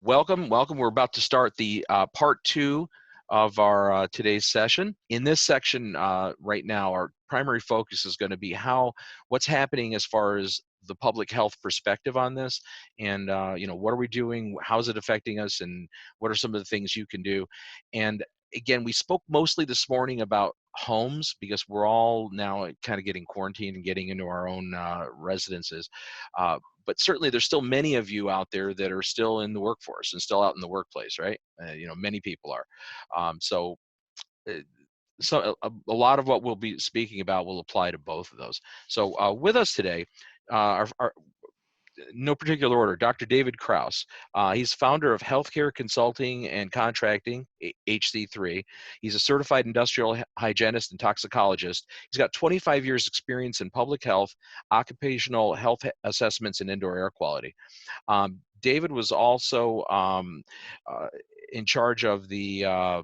Welcome. We're about to start the part two of our today's session. In this section right now, our primary focus is going to be what's happening as far as the public health perspective on this, and what are we doing? How is it affecting us? And what are some of the things you can do? And again, we spoke mostly this morning about homes because we're all now kind of getting quarantined and getting into our own residences. But certainly there's still many of you out there that are still in the workforce and still out in the workplace, right? Many people are. So uh, a lot of what we'll be speaking about will apply to both of those. So with us today, our no particular order, Dr. David Kraus. He's founder of Healthcare Consulting and Contracting, HC3. He's a certified industrial hygienist and toxicologist. He's got 25 years experience in public health, occupational health assessments, and indoor air quality. David was also in charge of the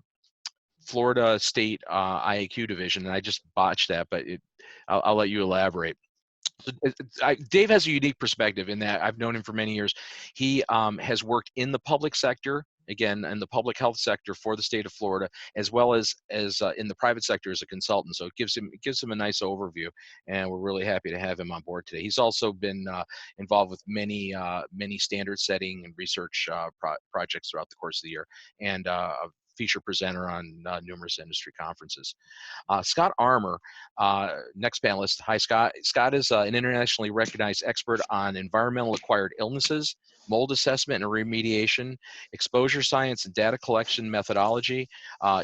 Florida State IAQ division, and I just botched that, but I'll let you elaborate. Dave has a unique perspective in that I've known him for many years. He has worked in the public sector, again, in the public health sector for the state of Florida, as well as in the private sector as a consultant. So it gives him a nice overview, and we're really happy to have him on board today. He's also been involved with many standard setting and research projects throughout the course of the year, and a feature presenter on numerous industry conferences. Scott Armour, next panelist. Hi, Scott. Scott is an internationally recognized expert on environmental acquired illnesses, mold assessment and remediation, exposure science and data collection methodology,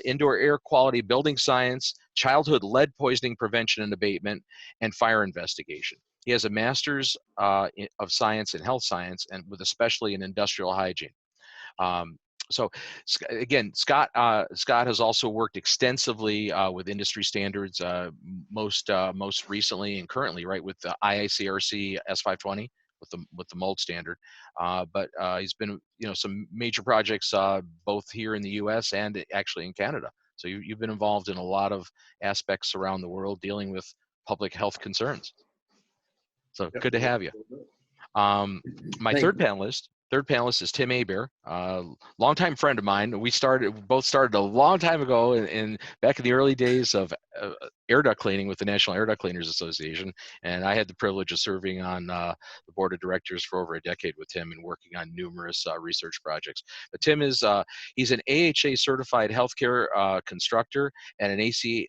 indoor air quality building science, childhood lead poisoning prevention and abatement, and fire investigation. He has a master's of science in health science, and with especially in industrial hygiene. So again, Scott has also worked extensively with industry standards, most recently and currently, right, with the IICRC S520 with the mold standard. But he's been, some major projects both here in the U.S. and actually in Canada. So you've been involved in a lot of aspects around the world dealing with public health concerns. So good to have you. My third panelist is Tim Aber, longtime friend of mine. We both started a long time ago back in the early days of air duct cleaning with the National Air Duct Cleaners Association, and I had the privilege of serving on the board of directors for over a decade with Tim and working on numerous research projects. But Tim is he's an AHA certified healthcare constructor and an AC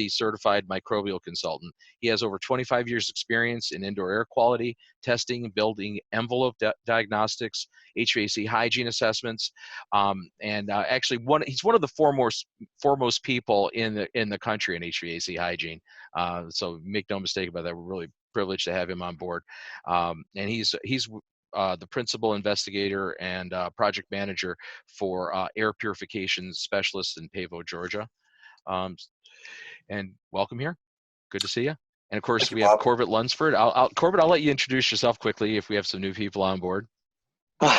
certified microbial consultant. He has over 25 years experience in indoor air quality testing, building envelope diagnostics, HVAC hygiene assessments, and actually he's one of the foremost people in the country in HVAC hygiene. So make no mistake about that. We're really privileged to have him on board, and he's the principal investigator and project manager for air purification specialist in Pavo, Georgia. And welcome here. Good to see you. And of course, we have Corbett Lunsford. Corbett, I'll let you introduce yourself quickly if we have some new people on board.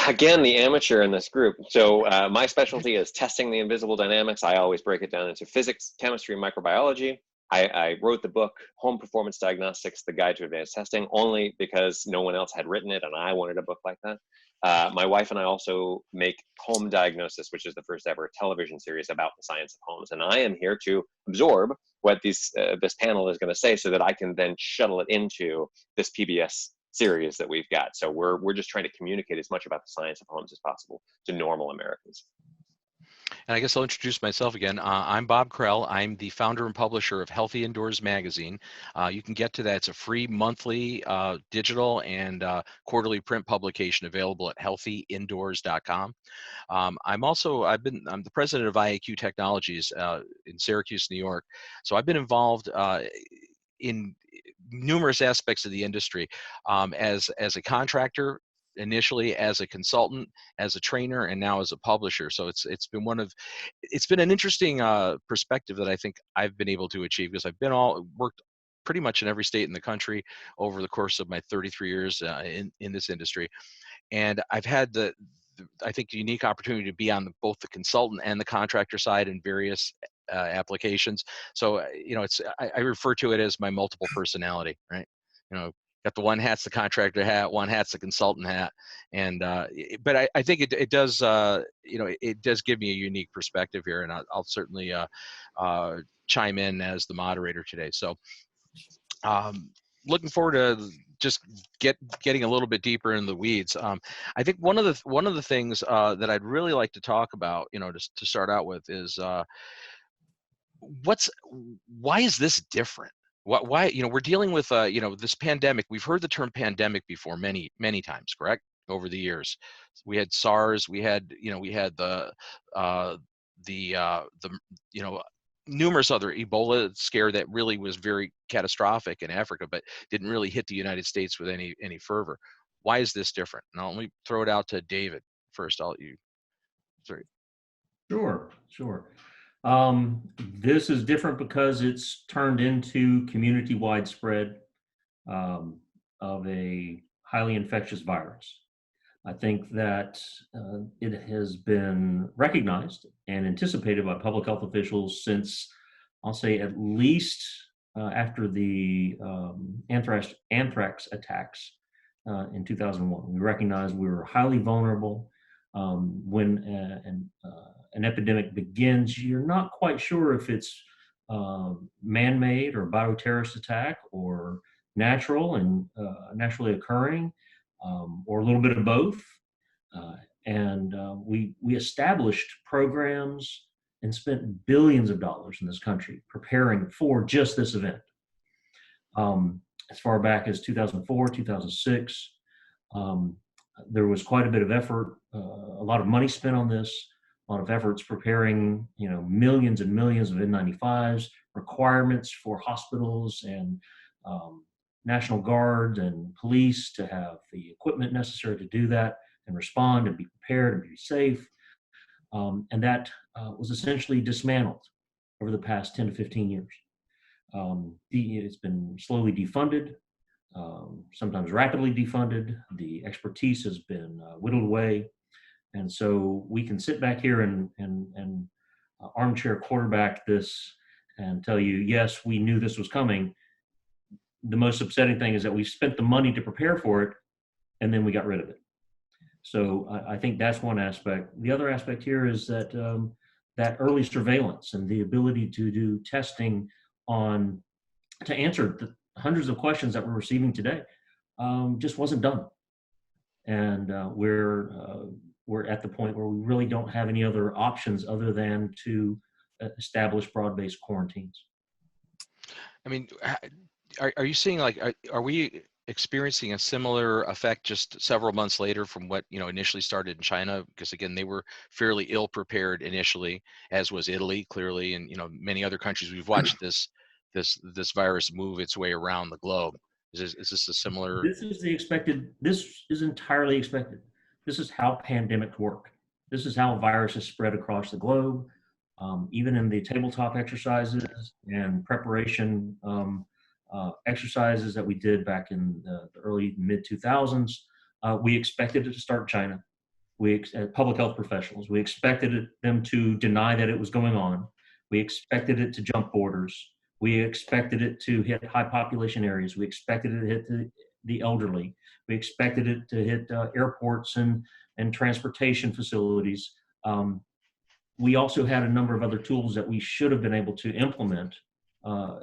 Again, the amateur in this group. So my specialty is testing the invisible dynamics. I always break it down into physics, chemistry, and microbiology. I wrote the book, Home Performance Diagnostics, The Guide to Advanced Testing, only because no one else had written it and I wanted a book like that. My wife and I also make Home Diagnosis, which is the first ever television series about the science of homes. And I am here to absorb what this panel is going to say so that I can then shuttle it into this PBS series that we've got. So we're just trying to communicate as much about the science of homes as possible to normal Americans. And I guess I'll introduce myself again. I'm Bob Krell. I'm the founder and publisher of Healthy Indoors magazine. You can get to that. It's a free monthly digital and quarterly print publication available at healthyindoors.com. I'm the president of IAQ Technologies in Syracuse, New York. So I've been involved in numerous aspects of the industry as a contractor, initially as a consultant, as a trainer, and now as a publisher. So it's been an interesting perspective that I think I've been able to achieve because worked pretty much in every state in the country over the course of my 33 years in this industry, and I've had I think the unique opportunity to be on both the consultant and the contractor side in various applications. So I refer to it as my multiple personality, right? got the one hat's the contractor hat, one hat's the consultant hat, and but I think it does it does give me a unique perspective here, and I'll certainly chime in as the moderator today. So looking forward to just getting a little bit deeper in the weeds. I think one of the things that I'd really like to talk about, to start out with, is why is this different? Why we're dealing with this pandemic. We've heard the term pandemic before many times, correct? Over the years, we had SARS, we had the numerous other Ebola scare that really was very catastrophic in Africa, but didn't really hit the United States with any fervor. Why is this different? Now let me throw it out to David first. I'll let you. Sorry. Sure. This is different because it's turned into community-wide spread of a highly infectious virus. I think that it has been recognized and anticipated by public health officials since, I'll say, at least after the anthrax attacks in 2001. We recognized we were highly vulnerable. When an epidemic begins, you're not quite sure if it's man-made or bioterrorist attack or natural and naturally occurring, or a little bit of both. We established programs and spent billions of dollars in this country preparing for just this event. As far back as 2004, 2006, there was quite a bit of effort, a lot of money spent on this, a lot of efforts preparing, millions and millions of N95s, requirements for hospitals and National Guard and police to have the equipment necessary to do that and respond and be prepared and be safe. And that was essentially dismantled over the past 10 to 15 years. It's been slowly defunded, sometimes rapidly defunded. The expertise has been whittled away. And so we can sit back here and armchair quarterback this and tell you, yes, we knew this was coming. The most upsetting thing is that we spent the money to prepare for it, and then we got rid of it. So I think that's one aspect. The other aspect here is that that early surveillance and the ability to do testing to answer the hundreds of questions that we're receiving today just wasn't done. And we're at the point where we really don't have any other options other than to establish broad-based quarantines. I mean, are you seeing, are we experiencing a similar effect just several months later from what initially started in China? Because again, they were fairly ill prepared initially, as was Italy, clearly, and many other countries. We've watched this virus move its way around the globe. Is this a similar? This is entirely expected. This is how pandemics work. This is how viruses spread across the globe. Even in the tabletop exercises and preparation exercises that we did back in the early mid-2000s, we expected it to start in China. Public health professionals, we expected them to deny that it was going on. We expected it to jump borders. We expected it to hit high population areas. We expected it to hit the elderly. We expected it to hit airports and transportation facilities. We also had a number of other tools that we should have been able to implement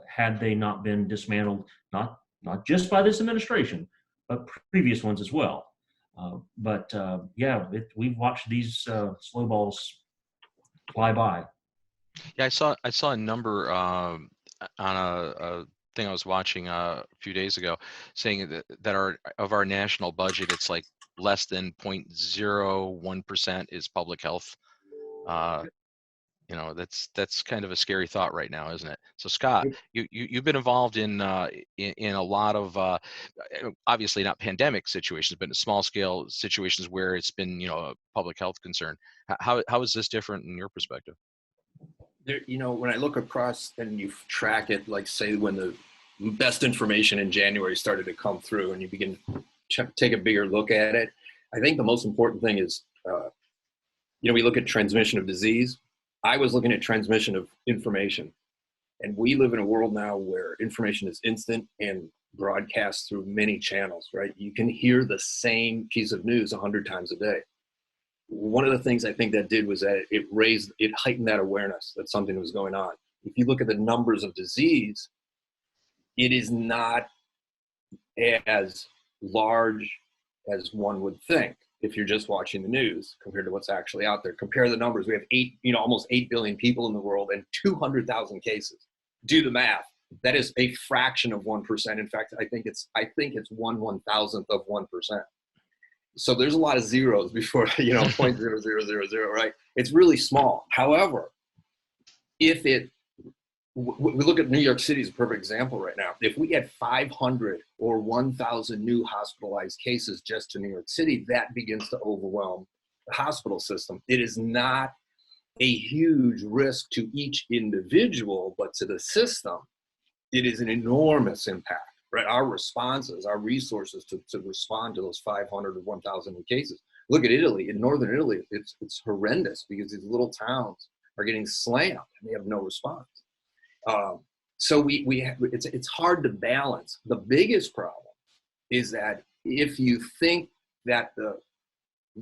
had they not been dismantled, not just by this administration, but previous ones as well. We've watched these slow balls fly by. Yeah, I saw a number on a thing I was watching a few days ago, saying that our national budget, it's like less than 0.01% is public health. That's kind of a scary thought right now, isn't it? So Scott, you've been involved in a lot of obviously not pandemic situations, but in small scale situations where it's been a public health concern. How is this different in your perspective? When I look across and you track it, like say when the best information in January started to come through and you begin to take a bigger look at it, I think the most important thing is, we look at transmission of disease. I was looking at transmission of information. And we live in a world now where information is instant and broadcast through many channels, right? You can hear the same piece of news 100 times a day. One of the things I think that did was that it heightened that awareness that something was going on. If you look at the numbers of disease, it is not as large as one would think if you're just watching the news compared to what's actually out there. Compare the numbers. We have almost 8 billion people in the world and 200,000 cases. Do the math. That is a fraction of 1%. In fact, I think it's 1/1000th of 1%. So there's a lot of zeros before, 0.0000, right? It's really small. However, we look at New York City as a perfect example right now. If we had 500 or 1,000 new hospitalized cases just to New York City, that begins to overwhelm the hospital system. It is not a huge risk to each individual, but to the system, it is an enormous impact. Right, our responses, our resources to respond to those 500 or 1,000 new cases. Look at Italy. In northern Italy, it's horrendous because these little towns are getting slammed and they have no response. So it's hard to balance. The biggest problem is that if you think that the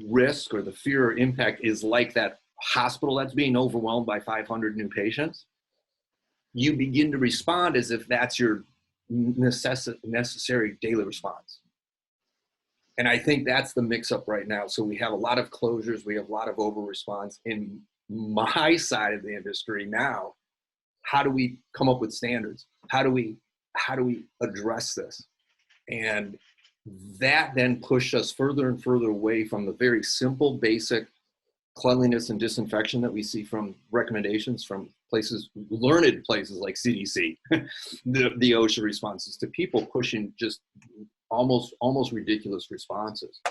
risk or the fear or impact is like that hospital that's being overwhelmed by 500 new patients, you begin to respond as if that's your necessary daily response. And I think that's the mix up right now. So we have a lot of closures, we have a lot of over response. In my side of the industry now, how do we come up with standards? How do we address this? And that then pushed us further and further away from the very simple, basic cleanliness and disinfection that we see from recommendations from learned places like CDC, the OSHA responses, to people pushing just almost ridiculous responses.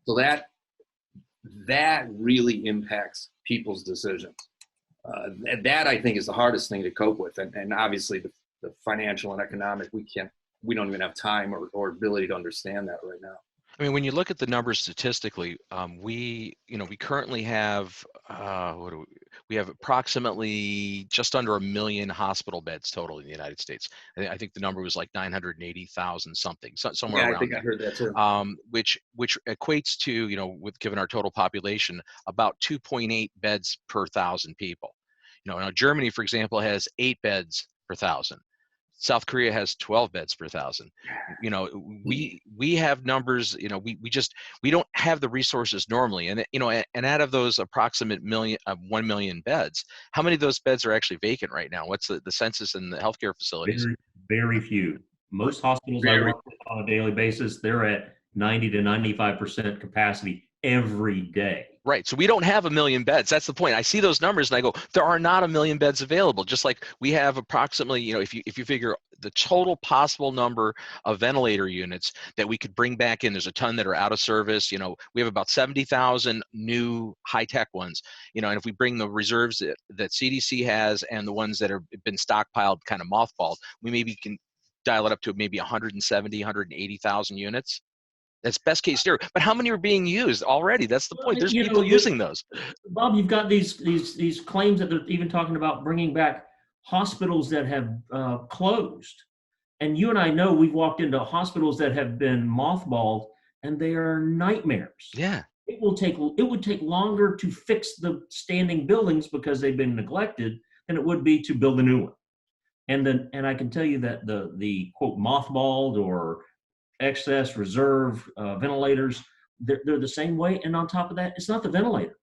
So that really impacts people's decisions. That I think is the hardest thing to cope with, and obviously the financial and economic, we don't even have time or ability to understand that right now. I mean, when you look at the numbers statistically, we currently have we have approximately just under 1 million hospital beds total in the United States. I think the number was like 980,000 something, somewhere around I think there. I heard that too. Which equates to, with given our total population, about 2.8 beds per 1,000 people. Now Germany, for example, has 8 beds per 1,000. South Korea has 12 beds per 1,000. We have numbers. We don't have the resources normally, and and out of those approximate 1 million beds, how many of those beds are actually vacant right now? What's the census in the healthcare facilities? Very, very few. Most hospitals I work with on a daily basis, they're at 90 to 95% capacity every day. Right. So we don't have 1 million beds. That's the point. I see those numbers and I go, there are not 1 million beds available. Just like we have approximately, if you figure the total possible number of ventilator units that we could bring back in, there's a ton that are out of service. We have about 70,000 new high-tech ones. And if we bring the reserves that CDC has and the ones that have been stockpiled, kind of mothballed, we maybe can dial it up to maybe 170, 180,000 units. That's best case scenario. But how many are being used already? That's the point. There's people using those. Bob, you've got these claims that they're even talking about bringing back hospitals that have closed. And you and I know we've walked into hospitals that have been mothballed, and they are nightmares. Yeah. It would take longer to fix the standing buildings because they've been neglected than it would be to build a new one. And I can tell you that the quote mothballed or excess reserve ventilators, they're the same way. And on top of that, it's not the ventilator,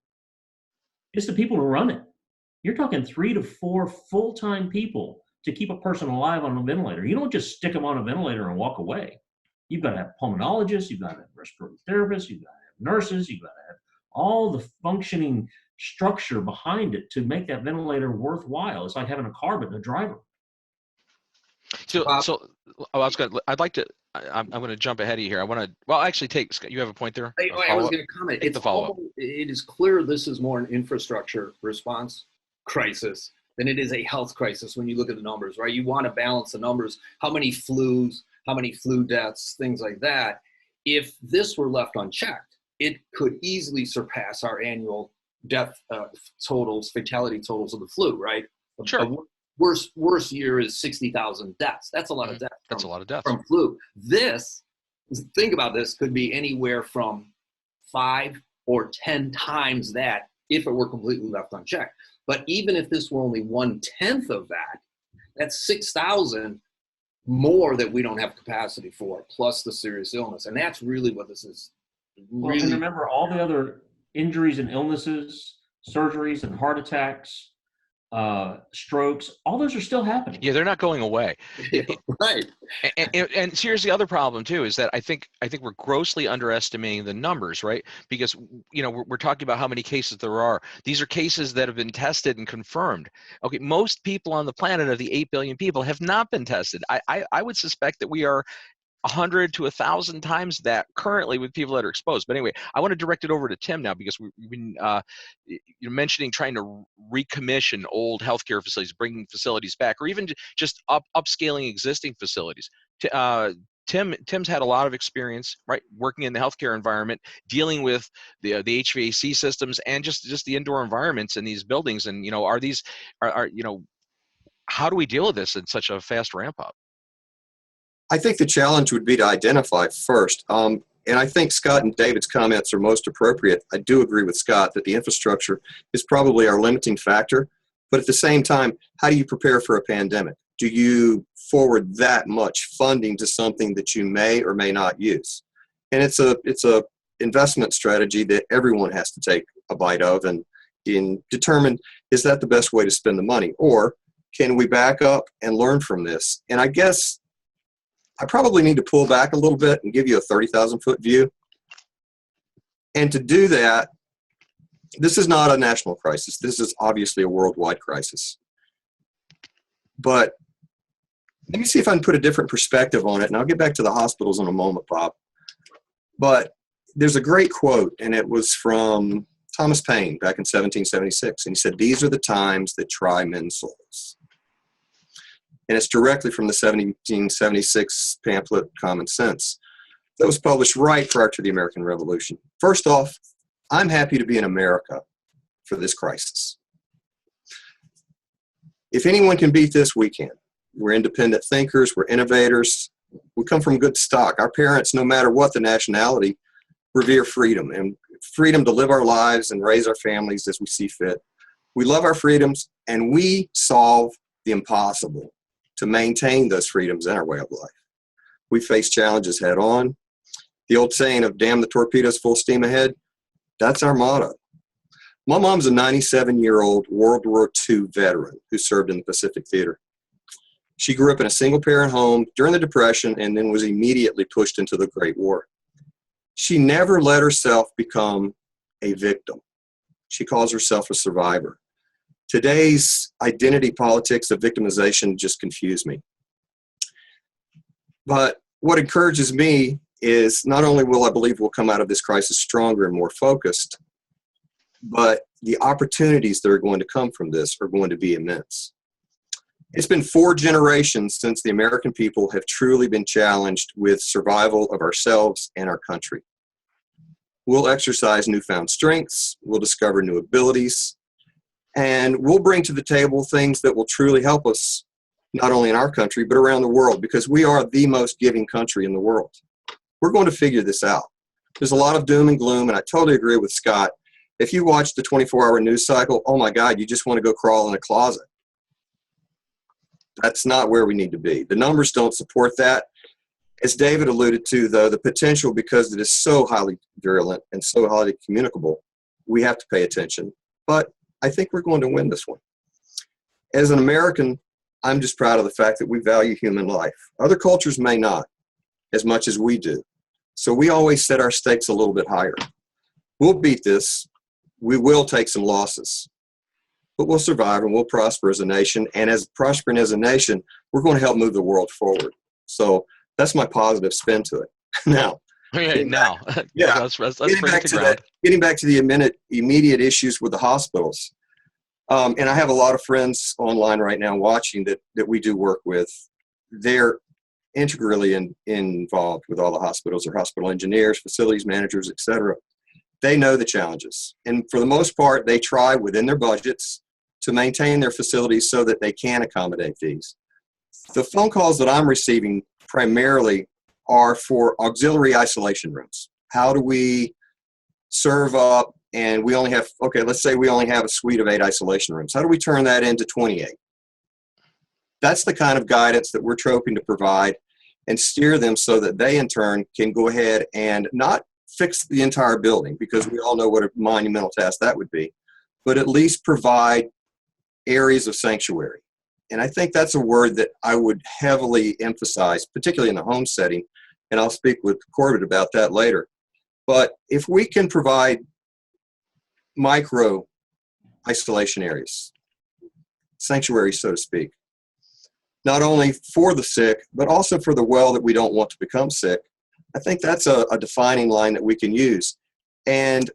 it's the people who run it. You're talking 3 to 4 full-time people to keep a person alive on a ventilator. You don't just stick them on a ventilator and walk away. You've got to have pulmonologists, you've got to have respiratory therapists, you've got to have nurses, you've got to have all the functioning structure behind it to make that ventilator worthwhile. It's like having a car but no driver. I'm going to jump ahead of you here. Actually, Scott, you have a point there? I was going to comment. It is clear this is more an infrastructure response crisis than it is a health crisis when you look at the numbers, right? You want to balance the numbers. How many flus, how many flu deaths, things like that. If this were left unchecked, it could easily surpass our annual death totals, fatality totals of the flu, right? Sure. worst year is 60,000 deaths. That's a lot of deaths. That's a lot of deaths. From flu. This, think about this, could be anywhere from 5 or 10 times that if it were completely left unchecked. But even if this were only 1/10 of that, that's 6,000 more that we don't have capacity for, plus the serious illness. And that's really what this is. Well, and remember all the other injuries and illnesses, surgeries and heart attacks, strokes, all those are still happening. Yeah, they're not going away. Yeah, right. And here's the other problem too, is that I think we're grossly underestimating the numbers, right? Because we're talking about how many cases there are. These are cases that have been tested and confirmed. Okay, most people on the planet of the 8 billion people have not been tested. I would suspect that we are 100 to 1,000 times that currently with people that are exposed. But anyway, I want to direct it over to Tim now, because we've been you're mentioning trying to recommission old healthcare facilities, bringing facilities back, or even just upscaling existing facilities. Tim's had a lot of experience, right, working in the healthcare environment, dealing with the HVAC systems and just the indoor environments in these buildings. And how do we deal with this in such a fast ramp up? I think the challenge would be to identify first. And I think Scott and David's comments are most appropriate. I do agree with Scott that the infrastructure is probably our limiting factor. But at the same time, how do you prepare for a pandemic? Do you forward that much funding to something that you may or may not use? And it's a investment strategy that everyone has to take a bite of and determine, is that the best way to spend the money? Or can we back up and learn from this? And I guess I probably need to pull back a little bit and give you a 30,000-foot view. And to do that, this is not a national crisis. This is obviously a worldwide crisis. But let me see if I can put a different perspective on it, and I'll get back to the hospitals in a moment, Bob. But there's a great quote, and it was from Thomas Paine back in 1776, and he said, "These are the times that try men's souls." And it's directly from the 1776 pamphlet, Common Sense, that was published right prior to the American Revolution. First off, I'm happy to be in America for this crisis. If anyone can beat this, we can. We're independent thinkers, we're innovators, we come from good stock. Our parents, no matter what the nationality, revere freedom, and freedom to live our lives and raise our families as we see fit. We love our freedoms, and we solve the impossible to maintain those freedoms in our way of life. We face challenges head on. The old saying of "damn the torpedoes, full steam ahead," that's our motto. My mom's a 97-year-old World War II veteran who served in the Pacific Theater. She grew up in a single-parent home during the Depression and then was immediately pushed into the Great War. She never let herself become a victim. She calls herself a survivor. Today's identity politics of victimization just confuse me. But what encourages me is not only will I believe we'll come out of this crisis stronger and more focused, but the opportunities that are going to come from this are going to be immense. It's been 4 generations since the American people have truly been challenged with survival of ourselves and our country. We'll exercise newfound strengths, we'll discover new abilities, and we'll bring to the table things that will truly help us, not only in our country, but around the world, because we are the most giving country in the world. We're going to figure this out. There's a lot of doom and gloom, and I totally agree with Scott. If you watch the 24-hour news cycle, oh my God, you just want to go crawl in a closet. That's not where we need to be. The numbers don't support that. As David alluded to, though, the potential, because it is so highly virulent and so highly communicable, we have to pay attention. But I think we're going to win this one. As an American, I'm just proud of the fact that we value human life. Other cultures may not, as much as we do. So we always set our stakes a little bit higher. We'll beat this. We will take some losses. But we'll survive and we'll prosper as a nation. And as prospering as a nation, we're going to help move the world forward. So that's my positive spin to it. Now, let's getting bring back it to ground. getting back to the immediate issues with the hospitals. And I have a lot of friends online right now watching that we do work with. They're integrally involved with all the hospitals. They're hospital engineers, facilities managers, etc. They know the challenges. And for the most part, they try within their budgets to maintain their facilities so that they can accommodate these. The phone calls that I'm receiving primarily are for auxiliary isolation rooms. How do we serve up, and we only have, okay, let's say we only have a suite of 8 isolation rooms. How do we turn that into 28? That's the kind of guidance that we're hoping to provide and steer them so that they in turn can go ahead and not fix the entire building, because we all know what a monumental task that would be, but at least provide areas of sanctuary. And I think that's a word that I would heavily emphasize, particularly in the home setting, and I'll speak with Corbett about that later. But if we can provide micro isolation areas, sanctuaries, so to speak, not only for the sick, but also for the well that we don't want to become sick, I think that's a defining line that we can use. And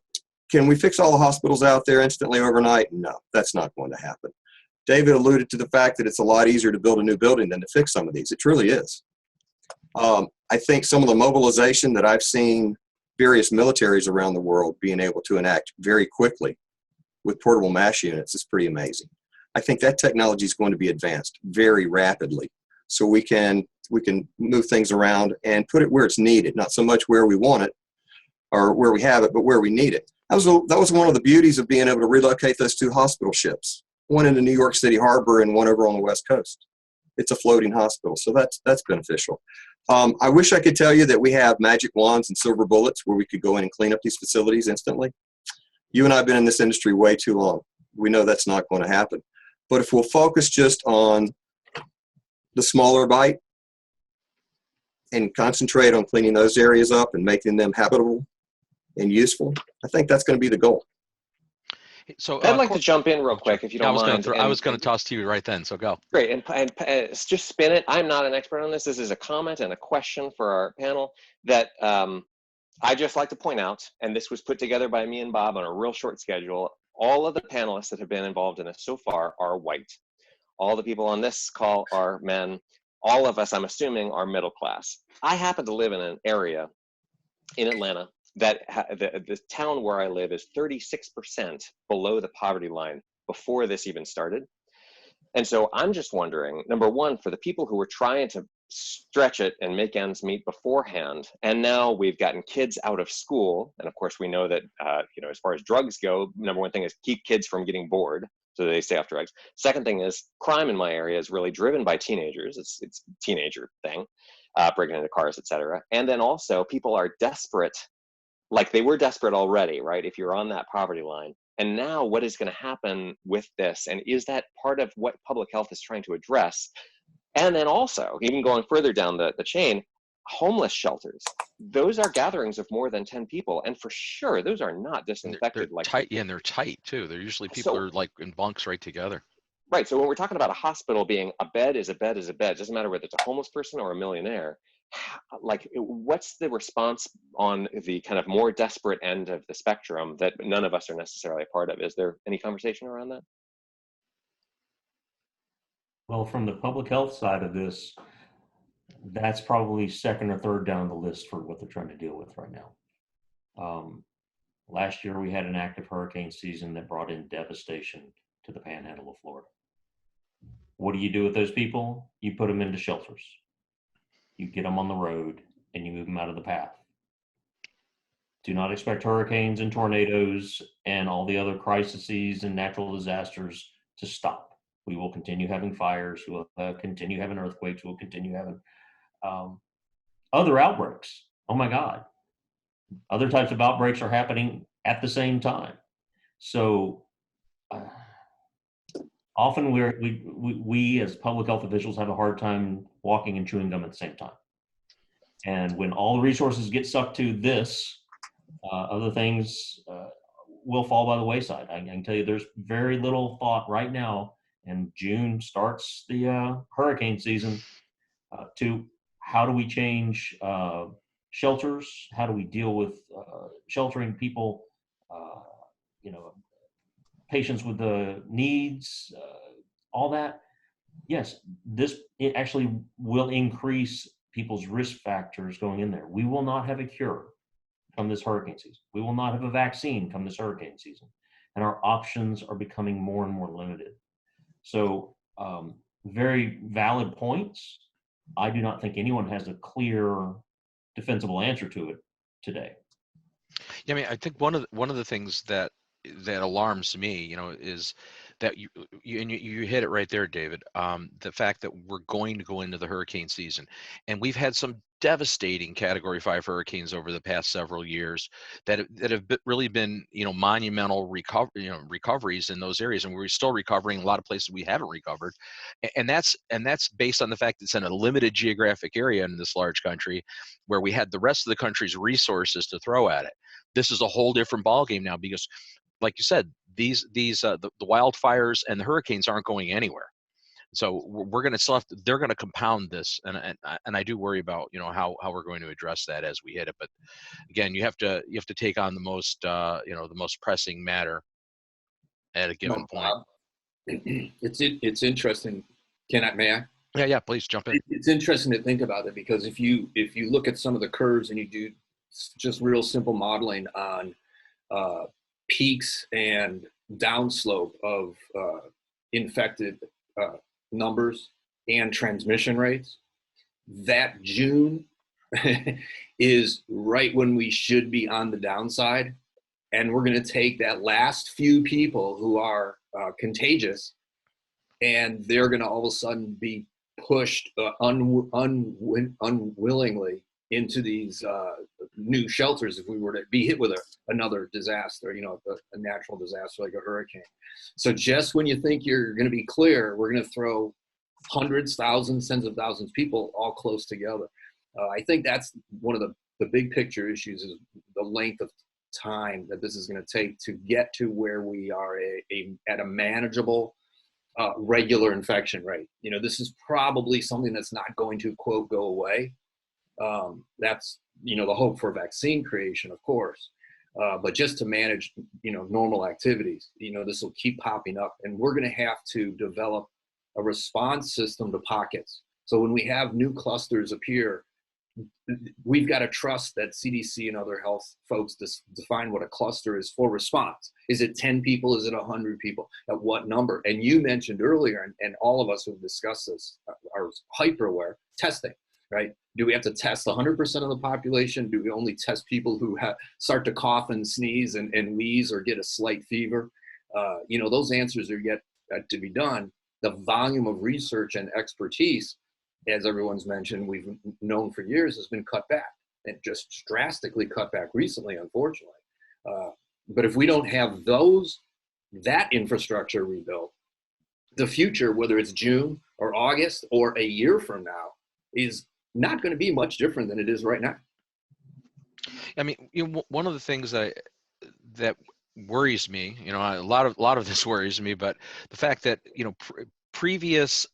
can we fix all the hospitals out there instantly overnight? No, that's not going to happen. David alluded to the fact that it's a lot easier to build a new building than to fix some of these. It truly is. I think some of the mobilization that I've seen various militaries around the world being able to enact very quickly with portable MASH units is pretty amazing. I think that technology is going to be advanced very rapidly, so we can move things around and put it where it's needed, not so much where we want it or where we have it, but where we need it. That was one of the beauties of being able to relocate those 2 hospital ships, one into New York City Harbor and one over on the West Coast. It's a floating hospital, so that's beneficial. I wish I could tell you that we have magic wands and silver bullets where we could go in and clean up these facilities instantly. You and I have been in this industry way too long. We know that's not going to happen. But if we'll focus just on the smaller bite and concentrate on cleaning those areas up and making them habitable and useful, I think that's going to be the goal. So I'd like to jump in real quick, if you don't mind. I was going to toss to you right then, so go. Great, and just spin it. I'm not an expert on this. This is a comment and a question for our panel that I just like to point out, and this was put together by me and Bob on a real short schedule. All of the panelists that have been involved in this so far are white. All the people on this call are men. All of us, I'm assuming, are middle class. I happen to live in an area in Atlanta that the town where I live is 36% below the poverty line before this even started. And so I'm just wondering, number one, for the people who were trying to stretch it and make ends meet beforehand, and now we've gotten kids out of school, and of course we know that as far as drugs go, number one thing is keep kids from getting bored so they stay off drugs. Second thing is crime in my area is really driven by teenagers. It's a teenager thing, breaking into cars, etc. And then also people are desperate, like they were desperate already, right? If you're on that poverty line. And now what is going to happen with this? And is that part of what public health is trying to address? And then also, even going further down the chain, homeless shelters. Those are gatherings of more than 10 people. And for sure, those are not disinfected. They're tight, yeah, and they're tight too. They're usually people are like in bunks right together. Right. So when we're talking about a hospital being a bed is a bed is a bed, doesn't matter whether it's a homeless person or a millionaire. Like, what's the response on the kind of more desperate end of the spectrum that none of us are necessarily a part of? Is there any conversation around that? Well, from the public health side of this, that's probably second or third down the list for what they're trying to deal with right now. Last year, we had an active hurricane season that brought in devastation to the panhandle of Florida. What do you do with those people? You put them into shelters. You get them on the road and you move them out of the path. Do not expect hurricanes and tornadoes and all the other crises and natural disasters to stop. We will continue having fires. We will continue having earthquakes. We'll continue having other outbreaks. Oh my God. Other types of outbreaks are happening at the same time. So often we as public health officials have a hard time walking and chewing gum at the same time. And when all the resources get sucked to this, other things will fall by the wayside. I can tell you there's very little thought right now, and June starts the hurricane season, to how do we change shelters? How do we deal with sheltering people, patients with the needs, all that? Yes, it actually will increase people's risk factors going in there. We will not have a cure come this hurricane season. We will not have a vaccine come this hurricane season. and our options are becoming more and more limited. So, very valid points. I do not think anyone has a clear, defensible answer to it today. Yeah, I mean, I think one of the things that alarms me, is that you hit it right there, David. The fact that we're going to go into the hurricane season, and we've had some devastating Category 5 hurricanes over the past several years that have really been, monumental recoveries in those areas, and we're still recovering. A lot of places we haven't recovered, and that's based on the fact that it's in a limited geographic area in this large country, where we had the rest of the country's resources to throw at it. This is a whole different ballgame now, because, like you said, the wildfires and the hurricanes aren't going anywhere. So we're going to still they're going to compound this, and I do worry about how we're going to address that as we hit it. But again, you have to take on the most the most pressing matter at a given point. It's interesting. May I? Yeah, please jump in. It's interesting to think about it, because if you look at some of the curves and you do just real simple modeling on peaks and downslope of infected numbers and transmission rates, that June is right when we should be on the downside. And we're going to take that last few people who are contagious, and they're going to all of a sudden be pushed unwillingly into these new shelters if we were to be hit with another disaster, a natural disaster like a hurricane. So just when you think you're going to be clear, we're going to throw hundreds, thousands, tens of thousands of people all close together. I think that's one of the big picture issues, is the length of time that this is going to take to get to where we are at a manageable regular infection rate. This is probably something that's not going to, quote, go away. That's, the hope for vaccine creation, of course. But just to manage, normal activities, this will keep popping up, and we're going to have to develop a response system to pockets. So when we have new clusters appear, we've got to trust that CDC and other health folks define what a cluster is for response. Is it 10 people? Is it 100 people? At what number? And you mentioned earlier, and all of us who've discussed this are hyper aware, testing, right? Do we have to test 100% of the population? Do we only test people who start to cough and sneeze and wheeze or get a slight fever? Those answers are yet to be done. The volume of research and expertise, as everyone's mentioned, we've known for years, has been cut back, and just drastically cut back recently, unfortunately. But if we don't have that infrastructure rebuilt, the future, whether it's June or August or a year from now, is not going to be much different than it is right now. I mean, one of the things that worries me, a lot of this worries me, but the fact that previous,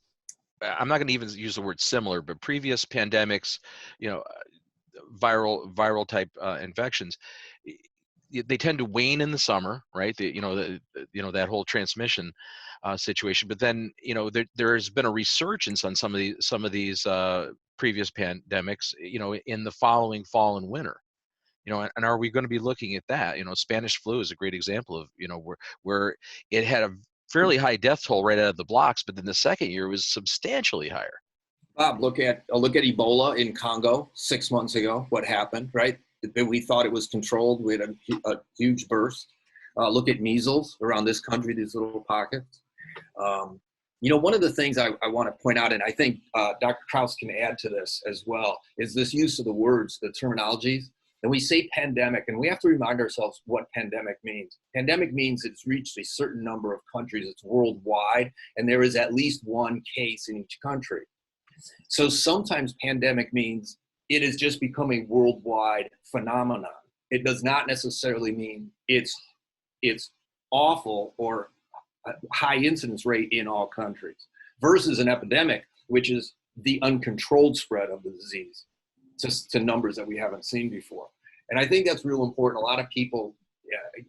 I'm not going to even use the word similar, but previous pandemics, viral type infections, they tend to wane in the summer, right? That whole transmission situation. But then, there has been a resurgence on some of these previous pandemics, in the following fall and winter. And are we going to be looking at that? Spanish flu is a great example of, where it had a fairly high death toll right out of the blocks, but then the second year was substantially higher. Bob, look at Ebola in Congo 6 months ago. What happened, right? We thought it was controlled. We had a huge burst. Look at measles around this country, these little pockets. One of the things I want to point out, and I think Dr. Krause can add to this as well, is this use of the words, the terminologies. And we say pandemic, and we have to remind ourselves what pandemic means. Pandemic means it's reached a certain number of countries. It's worldwide, and there is at least one case in each country. So sometimes pandemic means it is just becoming a worldwide phenomenon. It does not necessarily mean it's awful or a high incidence rate in all countries, versus an epidemic, which is the uncontrolled spread of the disease to numbers that we haven't seen before. And I think that's real important. A lot of people,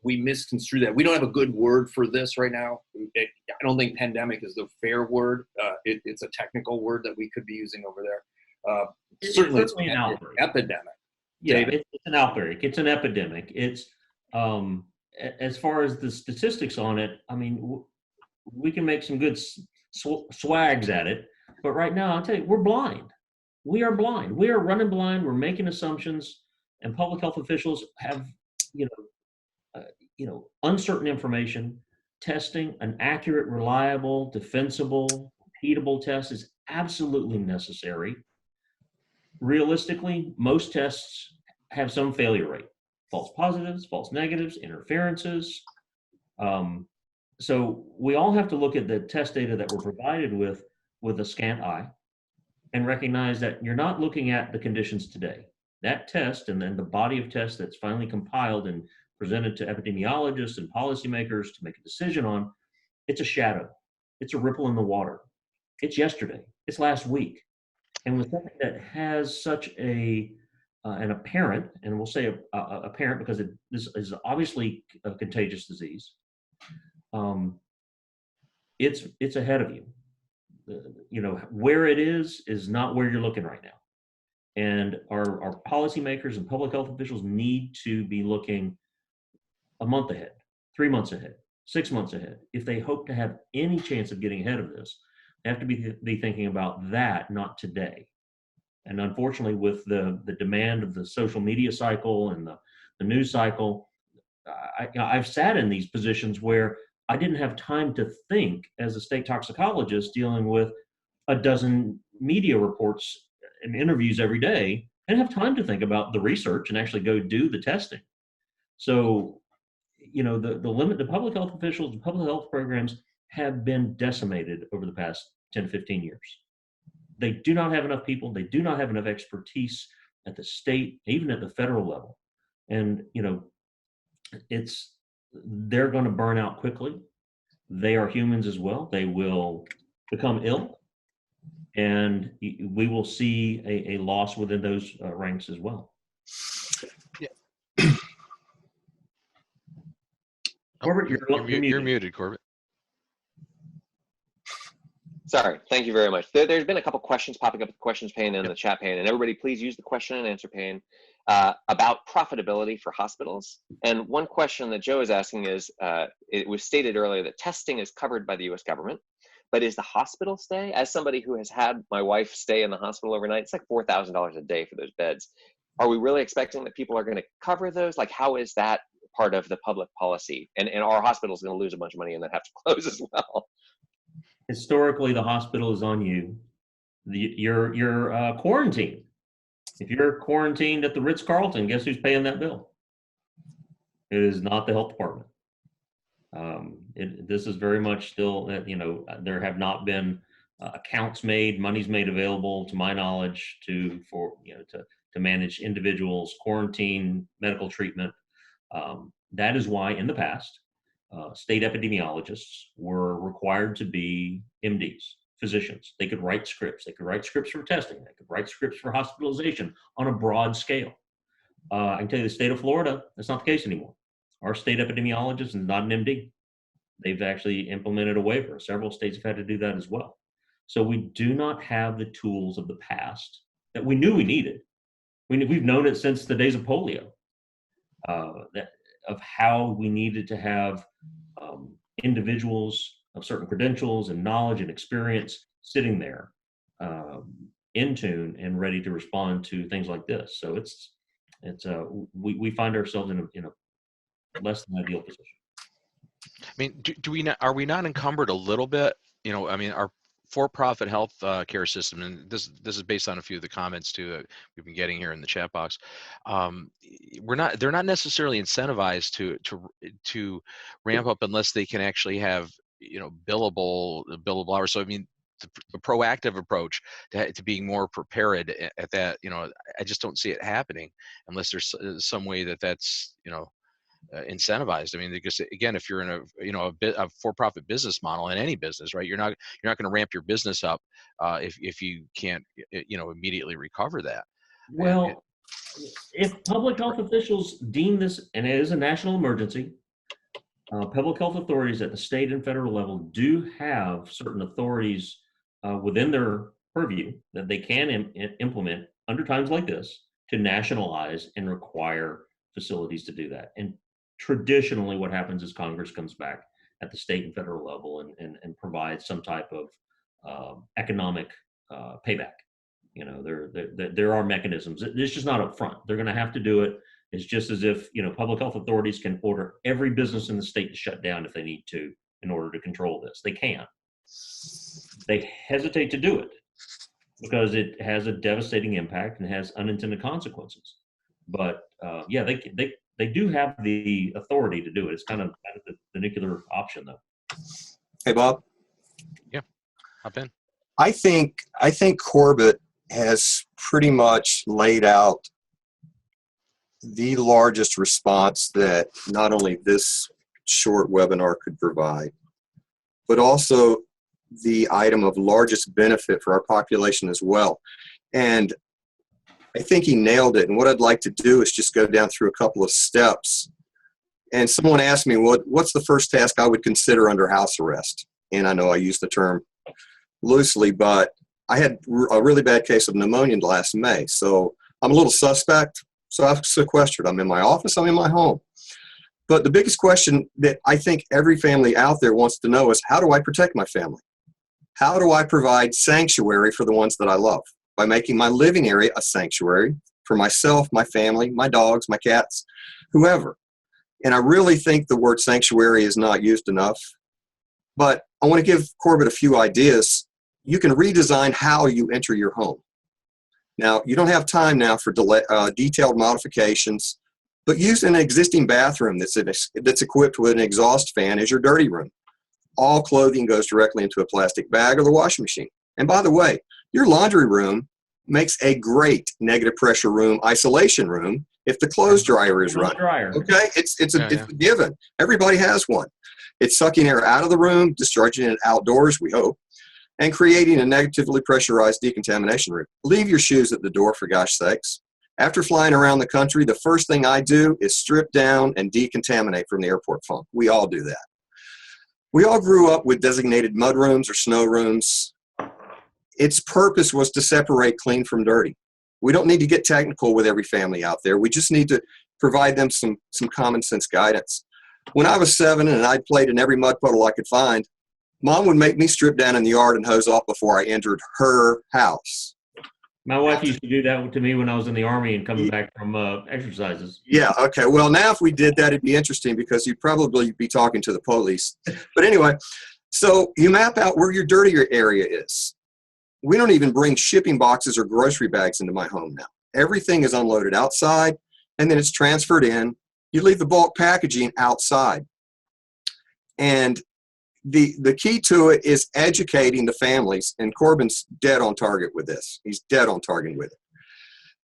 we misconstrue that. We don't have a good word for this right now. I don't think pandemic is the fair word. It's a technical word that we could be using over there. Certainly it's an outbreak. Epidemic. Yeah, it's an outbreak. It's an epidemic. It's as far as the statistics on it, I mean, we can make some good swags at it, but right now, I'll tell you, we're blind. We are blind. We are running blind. We're making assumptions, and public health officials have, uncertain information. Testing an accurate, reliable, defensible, repeatable test is absolutely necessary. Realistically, most tests have some failure rate: false positives, false negatives, interferences. So we all have to look at the test data that we're provided with a scant eye, and recognize that you're not looking at the conditions today. That test, and then the body of tests that's finally compiled and presented to epidemiologists and policymakers to make a decision on, it's a shadow. It's a ripple in the water. It's yesterday. It's last week. And with something that has such an apparent, and we'll say apparent because this is obviously a contagious disease, it's ahead of you. Where it is not where you're looking right now. And our policymakers and public health officials need to be looking a month ahead, 3 months ahead, 6 months ahead. If they hope to have any chance of getting ahead of this, they have to be thinking about that, not today. And unfortunately, with the demand of the social media cycle and the news cycle, I've sat in these positions where I didn't have time to think as a state toxicologist dealing with a dozen media reports and interviews every day. I didn't have time to think about the research and actually go do the testing. So, the public health officials, the public health programs have been decimated over the past 10 to 15 years. They do not have enough people. They do not have enough expertise at the state, even at the federal level. And, they're going to burn out quickly. They are humans as well. They will become ill, and we will see a loss within those ranks as well. Yeah. Corbett, you're muted, Corbett. Sorry, thank you very much. There's been a couple questions popping up in the questions pane and the chat pane, and everybody please use the question and answer pane about profitability for hospitals. And one question that Joe is asking is, it was stated earlier that testing is covered by the US government, but is the hospital stay? As somebody who has had my wife stay in the hospital overnight, it's like $4,000 a day for those beds. Are we really expecting that people are going to cover those? Like, how is that part of the public policy? And our hospital's going to lose a bunch of money and then have to close as well. Historically, the hospital is on you. You're quarantined. If you're quarantined at the Ritz-Carlton, guess who's paying that bill? It is not the health department. This is very much still, there have not been accounts made, monies made available, to my knowledge, to manage individuals' quarantine, medical treatment. That is why in the past, state epidemiologists were required to be MDs, physicians. They could write scripts. They could write scripts for testing. They could write scripts for hospitalization on a broad scale. I can tell you the state of Florida, that's not the case anymore. Our state epidemiologist is not an MD. They've actually implemented a waiver. Several states have had to do that as well. So we do not have the tools of the past that we knew we needed. We've known it since the days of polio, of how we needed to have individuals of certain credentials and knowledge and experience sitting there in tune and ready to respond to things like this. So we find ourselves in a less than ideal position. I mean, are we not encumbered a little bit? Our for-profit health care system, and this is based on a few of the comments too that we've been getting here in the chat box. They're not necessarily incentivized to ramp up unless they can actually have billable hours. So I mean, the proactive approach to being more prepared at that, I just don't see it happening unless there's some way that's incentivized. I mean, because again, if you're in a for-profit business model in any business, right, you're not going to ramp your business up if you can't immediately recover that. Well, if public health officials deem this, and it is a national emergency, public health authorities at the state and federal level do have certain authorities within their purview that they can implement under times like this to nationalize and require facilities to do that. And traditionally what happens is Congress comes back at the state and federal level and provides some type of economic payback. You know, there are mechanisms. It's just not up front. They're going to have to do it. It's just as if, you know, public health authorities can order every business in the state to shut down if they need to in order to control this. They can't. They hesitate to do it because it has a devastating impact and has unintended consequences. But yeah, they do have the authority to do it. It's kind of the nuclear option, though. Hey, Bob. Yeah, hop in. I think Corbett has pretty much laid out the largest response that not only this short webinar could provide, but also the item of largest benefit for our population as well. And I think he nailed it. And what I'd like to do is just go down through a couple of steps. And someone asked me, what's the first task I would consider under house arrest? And I know I use the term loosely, but I had a really bad case of pneumonia last May. So I'm a little suspect. So I've sequestered. I'm in my office. I'm in my home. But the biggest question that I think every family out there wants to know is, how do I protect my family? How do I provide sanctuary for the ones that I love? By making my living area a sanctuary for myself, my family, my dogs, my cats, whoever. And I really think the word sanctuary is not used enough. But I want to give Corbett a few ideas. You can redesign how you enter your home. Now, you don't have time now for detailed modifications, but use an existing bathroom that's equipped with an exhaust fan as your dirty room. All clothing goes directly into a plastic bag or the washing machine. And by the way, your laundry room makes a great negative pressure room, isolation room, if the clothes dryer is running. Okay, it's a given. Everybody has one. It's sucking air out of the room, discharging it outdoors, we hope, and creating a negatively pressurized decontamination room. Leave your shoes at the door, for gosh sakes. After flying around the country, the first thing I do is strip down and decontaminate from the airport funk. We all do that. We all grew up with designated mud rooms or snow rooms. Its purpose was to separate clean from dirty. We don't need to get technical with every family out there. We just need to provide them some common sense guidance. When I was 7 and I'd played in every mud puddle I could find, Mom would make me strip down in the yard and hose off before I entered her house. My wife used to do that to me when I was in the Army and coming back from exercises. Yeah, okay. Well, now if we did that, it'd be interesting because you'd probably be talking to the police. But anyway, so you map out where your dirtier area is. We don't even bring shipping boxes or grocery bags into my home now. Everything is unloaded outside, and then it's transferred in. You leave the bulk packaging outside. And the key to it is educating the families, and Corbin's dead on target with this. He's dead on target with it.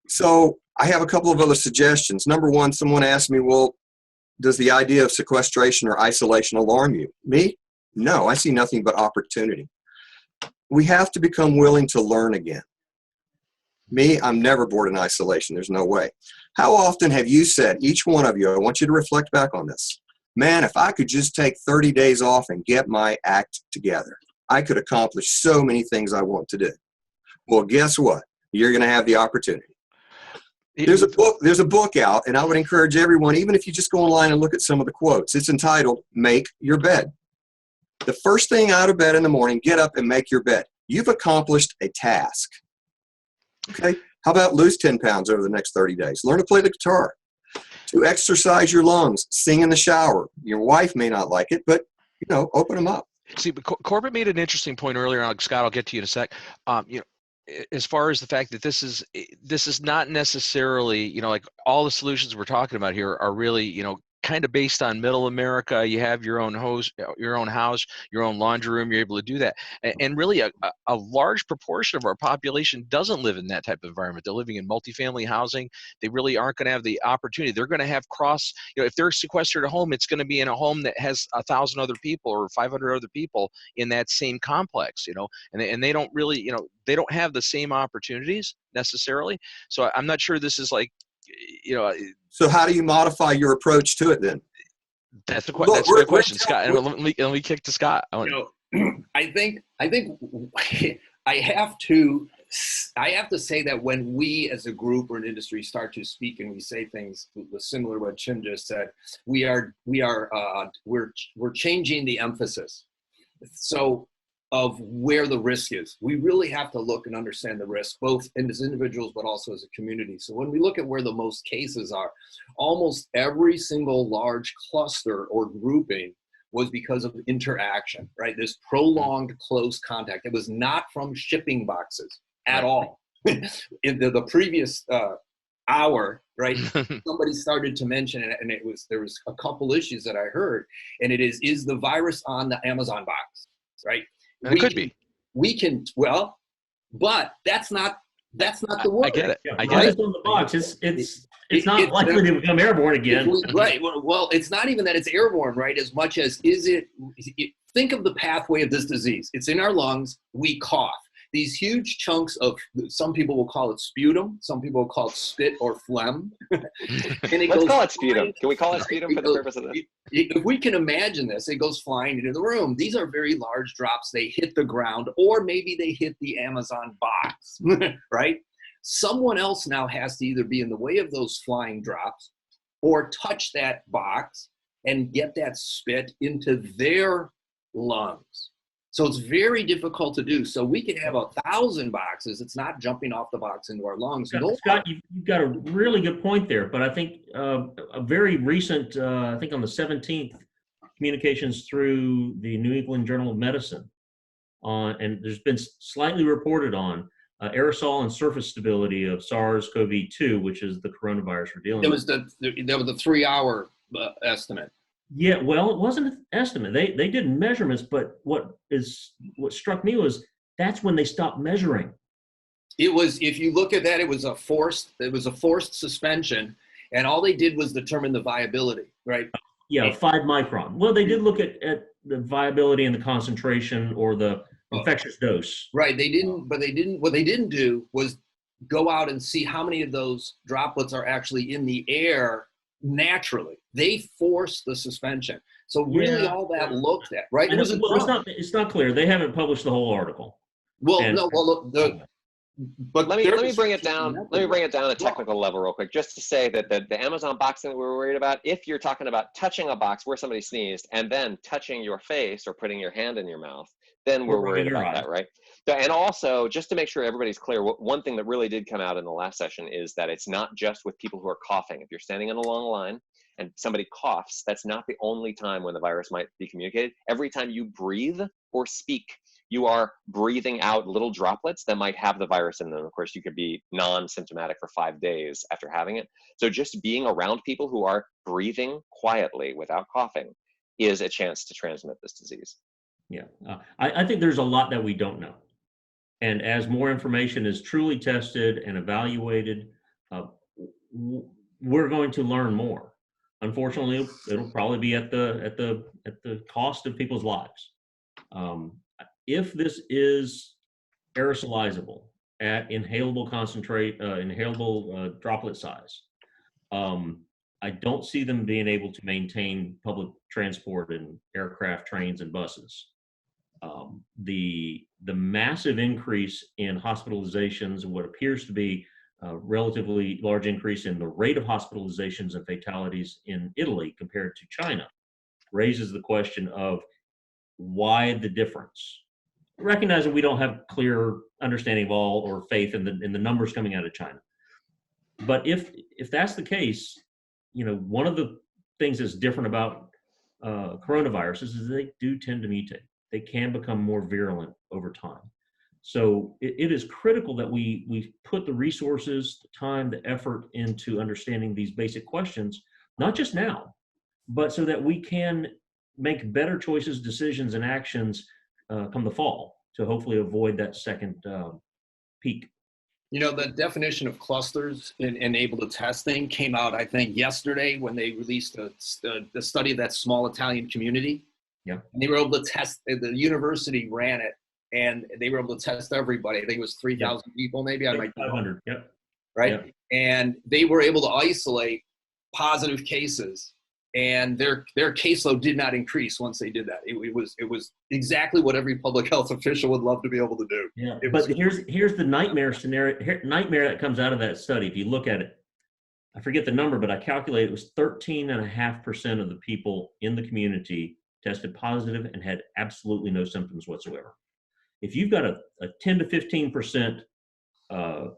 So I have a couple of other suggestions. Number one, someone asked me, well, does the idea of sequestration or isolation alarm you? Me? No, I see nothing but opportunity. We have to become willing to learn again. Me, I'm never bored in isolation. There's no way. How often have you said, each one of you, I want you to reflect back on this. Man, if I could just take 30 days off and get my act together, I could accomplish so many things I want to do. Well, guess what? You're going to have the opportunity. There's a book out, and I would encourage everyone, even if you just go online and look at some of the quotes, it's entitled, Make Your Bed. The first thing out of bed in the morning, get up and make your bed. You've accomplished a task. Okay? How about lose 10 pounds over the next 30 days? Learn to play the guitar. To exercise your lungs, sing in the shower. Your wife may not like it, but, open them up. See, but Corbett made an interesting point earlier on. Scott, I'll get to you in a sec. As far as the fact that this is not necessarily, like all the solutions we're talking about here are really, kind of based on middle America. You have your own house, your own laundry room. You're able to do that. And really a large proportion of our population doesn't live in that type of environment. They're living in multifamily housing. They really aren't going to have the opportunity. They're going to have if they're sequestered at home, it's going to be in a home that has 1,000 other people or 500 other people in that same complex, and they don't really, they don't have the same opportunities necessarily. So I'm not sure this is like, So how do you modify your approach to it then? That's a good question, Scott. And let me kick to Scott. I think I have to I have to say that when we as a group or an industry start to speak and we say things similar to what Jim just said, we're changing the emphasis. So of where the risk is. We really have to look and understand the risk, both as individuals, but also as a community. So when we look at where the most cases are, almost every single large cluster or grouping was because of interaction, right? This prolonged close contact. It was not from shipping boxes at all. In the previous hour, right, somebody started to mention it, and there was a couple issues that I heard, and it is the virus on the Amazon box, right? It could be. We can, well, but that's not the word. I get it. Yeah, I get it. on the box. It's not likely to become airborne again. Right. Well, it's not even that it's airborne, right? As much as think of the pathway of this disease. It's in our lungs. We cough. These huge chunks of, some people will call it sputum, some people will call it spit or phlegm. Let's call it sputum. Can we call it sputum for the purpose of this? If we can imagine this, it goes flying into the room. These are very large drops. They hit the ground, or maybe they hit the Amazon box, right? Someone else now has to either be in the way of those flying drops or touch that box and get that spit into their lungs. So it's very difficult to do. So we can have 1,000 boxes. It's not jumping off the box into our lungs. Scott, you've got a really good point there. But I think a very recent, I think on the 17th, communications through the New England Journal of Medicine, and there's been slightly reported on aerosol and surface stability of SARS-CoV-2, which is the coronavirus we're dealing with. There was the 3-hour estimate. Yeah, well, it wasn't an estimate. They did measurements, but what struck me was that's when they stopped measuring. It was, if you look at that, it was a forced suspension, and all they did was determine the viability, right? Yeah, 5 micron. Well, they did look at the viability and the concentration or the infectious dose. Right. What they didn't do was go out and see how many of those droplets are actually in the air naturally. They forced the suspension. So really all that looked at, right? It's not clear. They haven't published the whole article. But let me bring it down. Let me bring it down a technical level real quick, just to say that the Amazon boxing that we were worried about, if you're talking about touching a box where somebody sneezed and then touching your face or putting your hand in your mouth, then we're worried about that, right? So, and also, just to make sure everybody's clear, one thing that really did come out in the last session is that it's not just with people who are coughing. If you're standing in a long line and somebody coughs, that's not the only time when the virus might be communicated. Every time you breathe or speak, you are breathing out little droplets that might have the virus in them. Of course, you could be non-symptomatic for 5 days after having it. So just being around people who are breathing quietly without coughing is a chance to transmit this disease. Yeah, I think there's a lot that we don't know. And as more information is truly tested and evaluated, we're going to learn more. Unfortunately, it'll probably be at the cost of people's lives. If this is aerosolizable at inhalable droplet size, I don't see them being able to maintain public transport and aircraft, trains, and buses. The massive increase in hospitalizations and what appears to be a relatively large increase in the rate of hospitalizations and fatalities in Italy compared to China raises the question of why the difference. Recognizing we don't have clear understanding of all or faith in the numbers coming out of China. But if that's the case, one of the things that's different about coronaviruses is they do tend to mutate. They can become more virulent over time. So it is critical that we put the resources, the time, the effort into understanding these basic questions, not just now, but so that we can make better choices, decisions, and actions come the fall to hopefully avoid that second peak. The definition of clusters enabled testing came out, I think, yesterday when they released the study of that small Italian community. Yeah. And they were able to test, the university ran it, and they were able to test everybody. I think it was 3,000 people, maybe. I might be 500, yep. Right? Yep. And they were able to isolate positive cases and their caseload did not increase once they did that. It was exactly what every public health official would love to be able to do. Yeah, but here's the nightmare scenario, nightmare that comes out of that study. If you look at it, I forget the number, but I calculated it was 13.5% of the people in the community tested positive and had absolutely no symptoms whatsoever. If you've got a 10 to 15%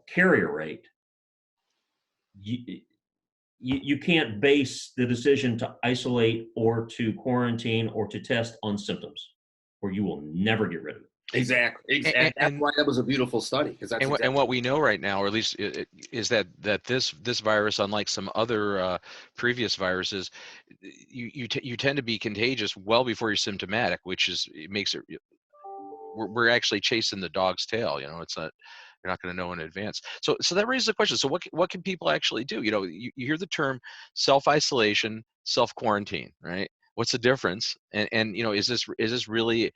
carrier rate, you can't base the decision to isolate or to quarantine or to test on symptoms, or you will never get rid of it. Exactly. And that's why that was a beautiful study. Because that's and what we know right now, or at least is that this virus, unlike some other previous viruses, you tend to be contagious well before you're symptomatic, which makes it. We're actually chasing the dog's tail. It's not. You're not going to know in advance. So that raises the question. So what can people actually do? You hear the term self-isolation, self-quarantine, right? What's the difference? And is this really,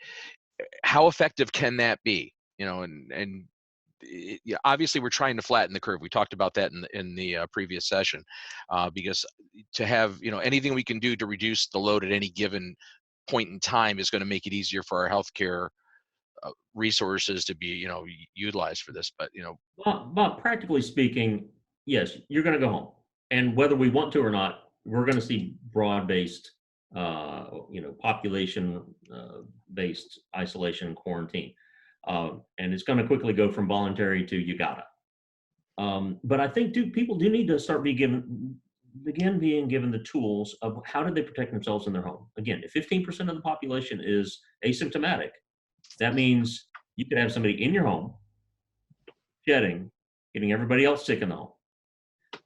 how effective can that be? Obviously we're trying to flatten the curve. We talked about that in the previous session, because to have anything we can do to reduce the load at any given point in time is going to make it easier for our healthcare resources to be utilized for this. But practically speaking, yes, you're going to go home, and whether we want to or not, we're going to see broad-based population based isolation and quarantine, and it's going to quickly go from voluntary to you gotta. But I think people do need to start begin being given the tools of how do they protect themselves in their home. Again, if 15% of the population is asymptomatic, that means you could have somebody in your home shedding, getting everybody else sick in the home.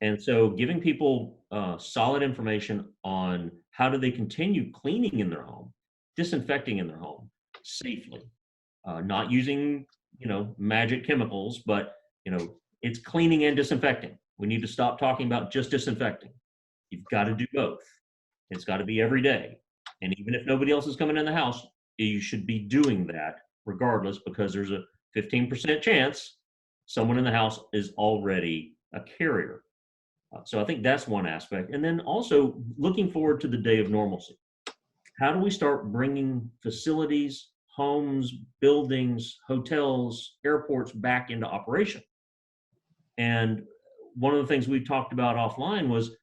And so giving people solid information on how do they continue cleaning in their home, disinfecting in their home safely, not using, magic chemicals, but, it's cleaning and disinfecting. We need to stop talking about just disinfecting. You've got to do both. It's got to be every day. And even if nobody else is coming in the house, you should be doing that regardless, because there's a 15% chance someone in the house is already a carrier. So I think that's one aspect. And then also looking forward to the day of normalcy. How do we start bringing facilities, homes, buildings, hotels, airports back into operation? And one of the things we talked about offline was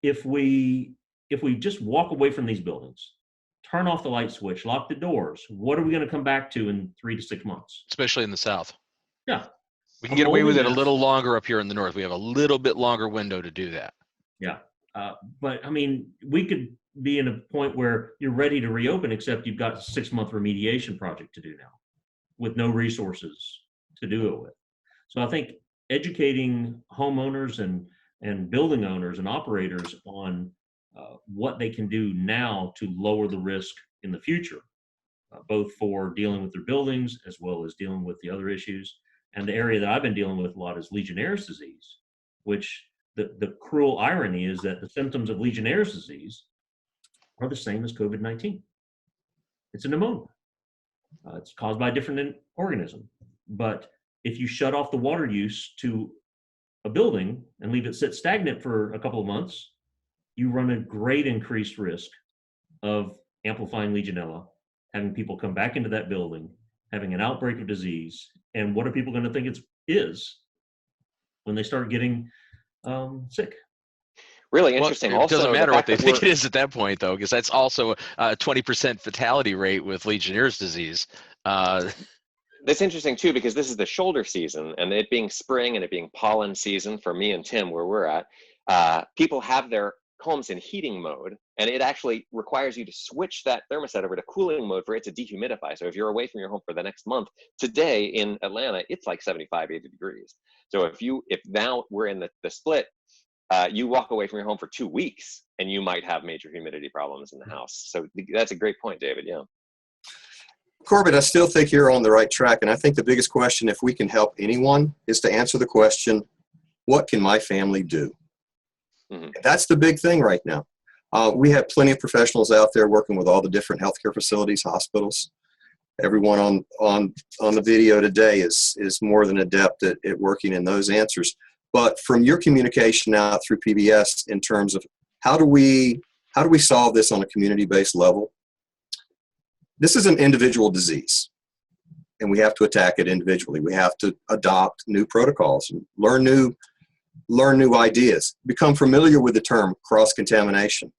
if we just walk away from these buildings, turn off the light switch, lock the doors, what are we going to come back to in 3 to 6 months? Especially in the South. Yeah. We can get away with it a little longer up here in the North. We have a little bit longer window to do that. Yeah. But I mean, we could be in a point where you're ready to reopen, except you've got a 6-month remediation project to do now with no resources to do it with. So I think educating homeowners and building owners and operators on what they can do now to lower the risk in the future, both for dealing with their buildings as well as dealing with the other issues. And the area that I've been dealing with a lot is Legionnaires Disease, which the cruel irony is that the symptoms of Legionnaires Disease are the same as COVID-19. It's a pneumonia. It's caused by a different organism. But if you shut off the water use to a building and leave it sit stagnant for a couple of months, you run a great increased risk of amplifying Legionella, having people come back into that building, having an outbreak of disease. And what are people going to think it is when they start getting sick? Really interesting. Well, it doesn't matter what they think we're- it is at that point, though, because that's also a 20% fatality rate with Legionnaires' disease. That's interesting too, because this is the shoulder season, and it being spring and it being pollen season for me and Tim, where we're at, people have their homes in heating mode, and it actually requires you to switch that thermostat over to cooling mode for it to dehumidify. So if you're away from your home for the next month, today in Atlanta, it's like 75, 80 degrees. So if now we're in the split, you walk away from your home for 2 weeks and you might have major humidity problems in the house. So that's a great point, David. Yeah. Corbett, I still think you're on the right track. And I think the biggest question, if we can help anyone, is to answer the question, what can my family do? Mm-hmm. That's the big thing right now. We have plenty of professionals out there working with all the different healthcare facilities, hospitals. Everyone on the video today is more than adept at working in those answers. But from your communication out through PBS in terms of how do we How do we solve this on a community-based level? This is an individual disease, and we have to attack it individually. We have to adopt new protocols and learn new ideas, become familiar with the term cross-contamination,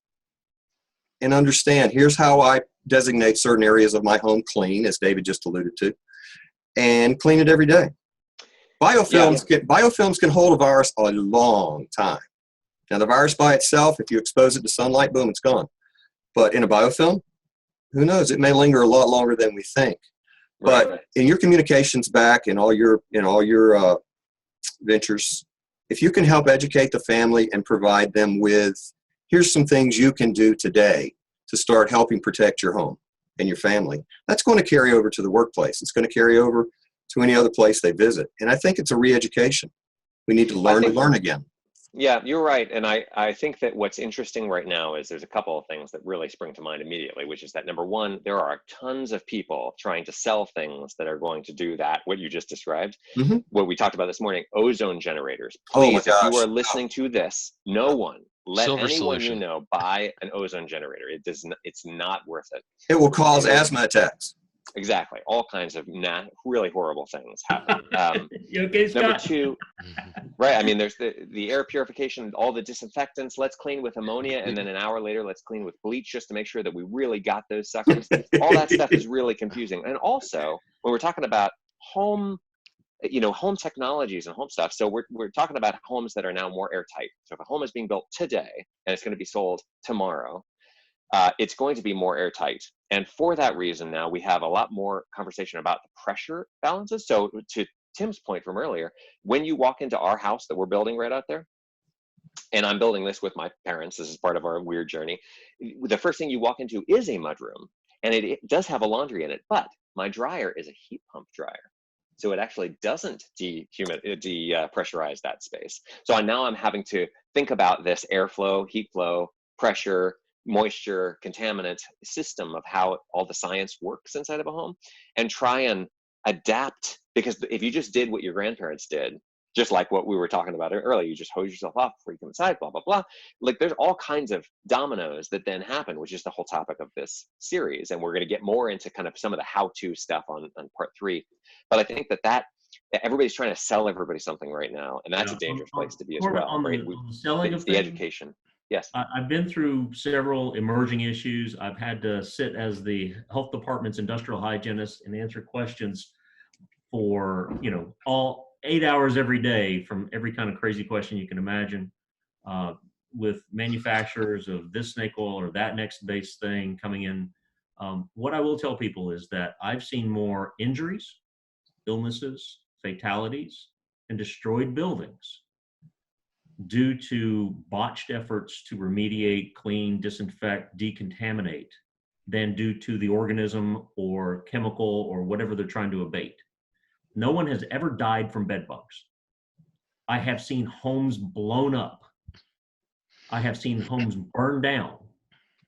and understand, here's how I designate certain areas of my home clean, as David just alluded to, and clean it every day. Biofilms can hold a virus a long time. Now, the virus by itself, if you expose it to sunlight, boom, it's gone. But in a biofilm, who knows? It may linger a lot longer than we think. But Right. in your communications back in all your ventures, if you can help educate the family and provide them with, here's some things you can do today to start helping protect your home and your family, that's going to carry over to the workplace. It's going to carry over to any other place they visit. And I think it's a re-education. We need to learn again. Yeah, you're right. And I think that what's interesting right now is there's a couple of things that really spring to mind immediately, which is that number one, there are tons of people trying to sell things that are going to do that, what you just described, Mhm. what we talked about this morning, ozone generators. Oh my Please, if you gosh. are listening to this, no one, let Silver anyone solution. you know buy an ozone generator. It's not worth it. It will cause asthma attacks. Exactly. All kinds of really horrible things happen. You okay, Number Scott? two, right. I mean, there's the air purification, all the disinfectants. Let's clean with ammonia, and then an hour later, let's clean with bleach just to make sure that we really got those suckers. All that stuff is really confusing. And also, when we're talking about home technologies and home stuff, so we're talking about homes that are now more airtight. So if a home is being built today and it's going to be sold tomorrow, it's going to be more airtight. And for that reason, now we have a lot more conversation about the pressure balances. So to Tim's point from earlier, when you walk into our house that we're building right out there, and I'm building this with my parents, this is part of our weird journey, the first thing you walk into is a mudroom, and it does have a laundry in it, but my dryer is a heat pump dryer. So it actually doesn't depressurize that space. So now I'm having to think about this airflow, heat flow, pressure, moisture, contaminant system of how all the science works inside of a home, and try and adapt. Because if you just did what your grandparents did, just like what we were talking about earlier, you just hose yourself off before you come inside, blah, blah, blah. Like there's all kinds of dominoes that then happen, which is the whole topic of this series. And we're going to get more into kind of some of the how-to stuff on part 3. But I think that everybody's trying to sell everybody something right now. And that's a dangerous place to be as well. On Right? the selling It's of the things, education. Yes. I've been through several emerging issues. I've had to sit as the health department's industrial hygienist and answer questions for, all 8 hours every day from every kind of crazy question you can imagine, with manufacturers of this snake oil or that next base thing coming in. What I will tell people is that I've seen more injuries, illnesses, fatalities, and destroyed buildings due to botched efforts to remediate, clean, disinfect, decontaminate than due to the organism or chemical or whatever they're trying to abate. No one has ever died from bed bugs. I have seen homes blown up. I have seen homes burned down.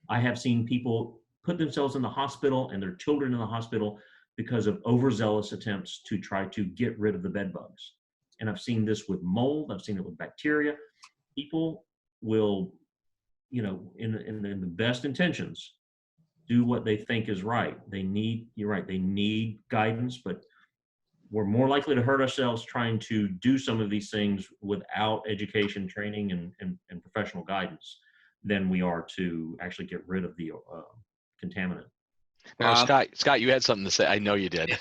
I have seen people put themselves in the hospital and their children in the hospital because of overzealous attempts to try to get rid of the bed bugs. And I've seen this with mold. I've seen it with bacteria. People will, in the best intentions, do what they think is right. You're right, they need guidance, but we're more likely to hurt ourselves trying to do some of these things without education, training, and professional guidance than we are to actually get rid of the contaminant. No, Scott, you had something to say. I know you did.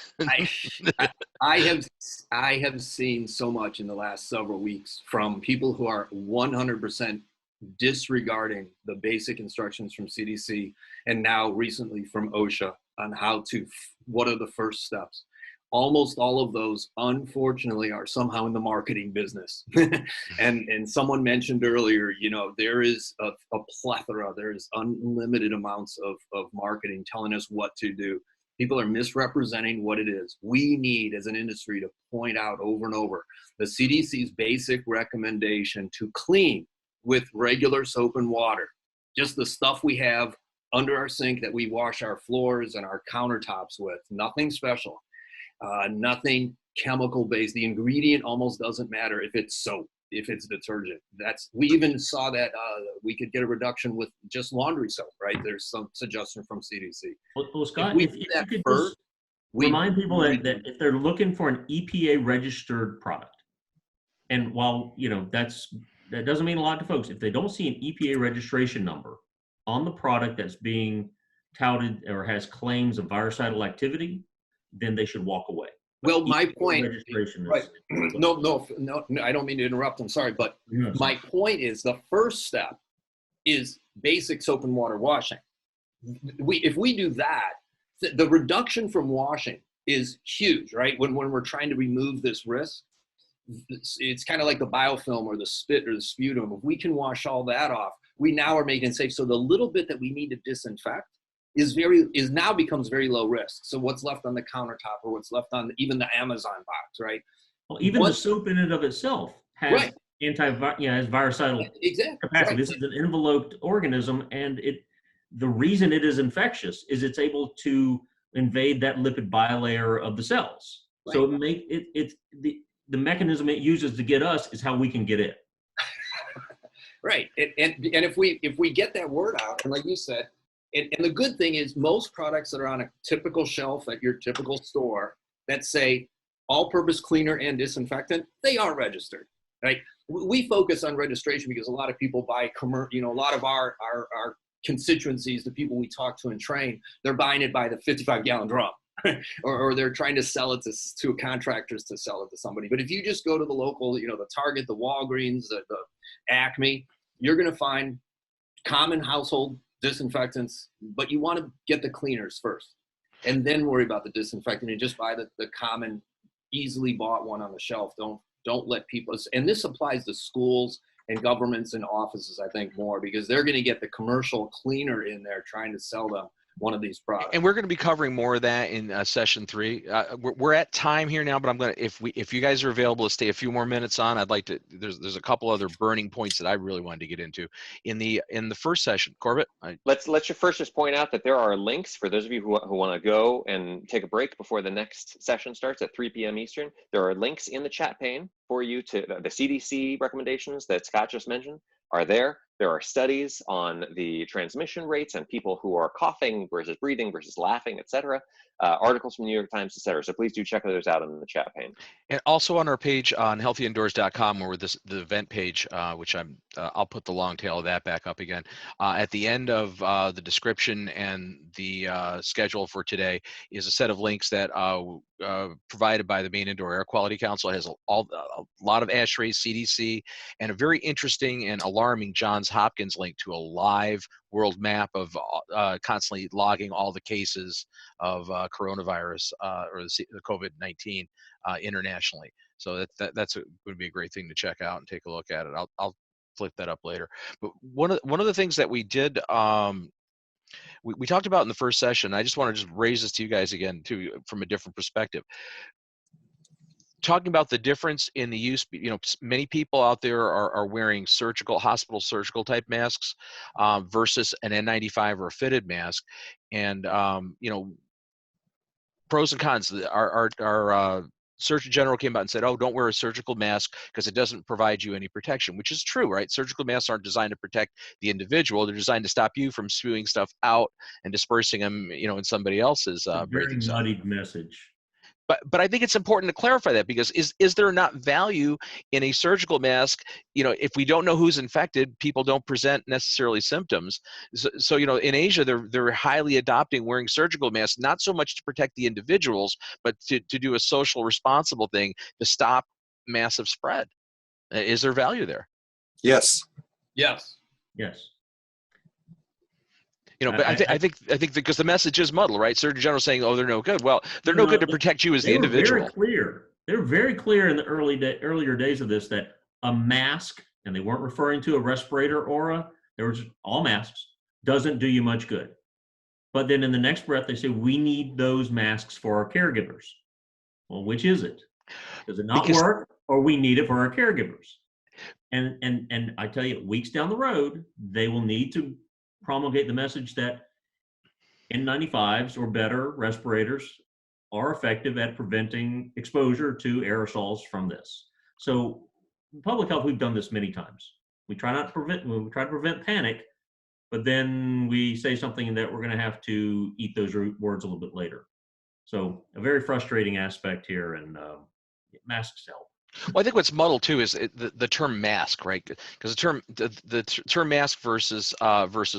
I have seen so much in the last several weeks from people who are 100% disregarding the basic instructions from CDC and now recently from OSHA on what are the first steps. Almost all of those, unfortunately, are somehow in the marketing business. and someone mentioned earlier, there is a plethora, there is unlimited amounts of marketing telling us what to do. People are misrepresenting what it is. We need, as an industry, to point out over and over the CDC's basic recommendation to clean with regular soap and water, just the stuff we have under our sink that we wash our floors and our countertops with, nothing special. Nothing chemical based. The ingredient almost doesn't matter if it's soap. if it's detergent. We even saw that we could get a reduction with just laundry soap, right? There's some suggestion from CDC. Well, Scott, we if do you that could first, just remind people that if they're looking for an EPA registered product, and while that doesn't mean a lot to folks, if they don't see an EPA registration number on the product that's being touted or has claims of virucidal activity, then they should walk away. Well, my point, registration right? is No, I don't mean to interrupt. I'm sorry, but my point is the first step is basic soap and water washing. If we do that, the reduction from washing is huge, right? When we're trying to remove this risk, it's kind of like the biofilm or the spit or the sputum. If we can wash all that off, we now are making it safe. So the little bit that we need to disinfect now becomes very low risk. So what's left on the countertop or what's left on even the Amazon box, right? Well, even the soap in and of itself has has virucidal capacity. Right. This is an enveloped organism, and the reason it is infectious is it's able to invade that lipid bilayer of the cells. Right. So the mechanism it uses to get us is how we can get it. Right, and if we get that word out, and like you said, and the good thing is most products that are on a typical shelf at your typical store that say all-purpose cleaner and disinfectant, they are registered, right? We focus on registration because a lot of people buy a lot of our constituencies, the people we talk to and train, they're buying it by the 55-gallon drum. or they're trying to sell it to contractors to sell it to somebody. But if you just go to the local, the Target, the Walgreens, the Acme, you're going to find common household disinfectants, but you want to get the cleaners first and then worry about the disinfectant and just buy the common, easily bought one on the shelf. Don't let people, and this applies to schools and governments and offices, I think, more because they're going to get the commercial cleaner in there trying to sell them one of these products. And we're going to be covering more of that in session 3. We're at time here now, but I'm going to, if you guys are available to stay a few more minutes on, I'd like to, there's a couple other burning points that I really wanted to get into in the first session. Corbett? Let's you first just point out that there are links for those of you who want to go and take a break before the next session starts at 3 p.m. Eastern. There are links in the chat pane for you to the CDC recommendations that Scott just mentioned are there. There are studies on the transmission rates and people who are coughing versus breathing versus laughing, etc. Articles from the New York Times, etc. So please do check those out in the chat pane. And also on our page on healthyindoors.com, where the event page, which I'll put the long tail of that back up again. At the end of the description and the schedule for today is a set of links that provided by the Maine Indoor Air Quality Council. It has a lot of ASHRAE, CDC, and a very interesting and alarming Johns Hopkins link to a live world map of constantly logging all the cases of coronavirus or the COVID-19 internationally. So that's going to be a great thing to check out and take a look at it. I'll flip that up later. But one of the things that we did we talked about in the first session, I just want to just raise this to you guys again too from a different perspective. Talking about the difference in the use, many people out there are wearing hospital surgical type masks versus an N95 or a fitted mask, and pros and cons. Our Surgeon General came out and said, "Oh, don't wear a surgical mask because it doesn't provide you any protection," which is true, right? Surgical masks aren't designed to protect the individual; they're designed to stop you from spewing stuff out and dispersing them, in somebody else's breathing. Very muddied message. But I think it's important to clarify that because is there not value in a surgical mask? If we don't know who's infected, people don't present necessarily symptoms. So in Asia, they're highly adopting wearing surgical masks, not so much to protect the individuals, but to do a social responsible thing to stop massive spread. Is there value there? Yes. Yes. Yes. But I think because the message is muddled, right? Surgeon General saying, "Oh, they're no good." Well, they're no good to protect you as the individual. They were very clear in the earlier days of this that a mask, and they weren't referring to a respirator or they were just all masks, doesn't do you much good. But then in the next breath, they say, we need those masks for our caregivers. Well, which is it? Does it not work, or we need it for our caregivers? And I tell you, weeks down the road, they will need to promulgate the message that N95s or better respirators are effective at preventing exposure to aerosols from this. So public health, we've done this many times. We try to prevent panic, but then we say something that we're going to have to eat those words a little bit later. So a very frustrating aspect here, and masks help. Well, I think what's muddled too is the term mask, right? Because the term mask versus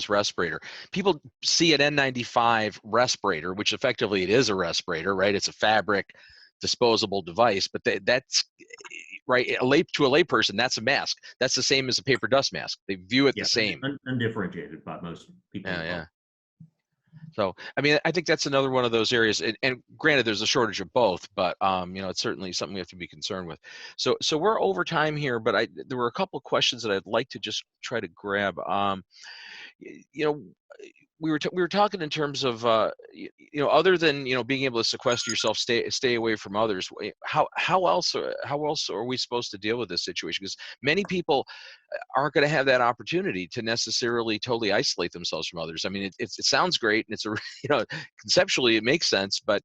respirator. People see an N95 respirator, which effectively it is a respirator, right? It's a fabric, disposable device, but that's right. To a layperson, that's a mask. That's the same as a paper dust mask. They view it the same. Undifferentiated by most people. Yeah. So, I mean, I think that's another one of those areas. And granted, there's a shortage of both, but it's certainly something we have to be concerned with. So we're over time here, but there were a couple of questions that I'd like to just try to grab. We were talking in terms of other than being able to sequester yourself, stay away from others. How else are we supposed to deal with this situation? Because many people aren't going to have that opportunity to necessarily totally isolate themselves from others. I mean, it sounds great, and it's conceptually it makes sense, but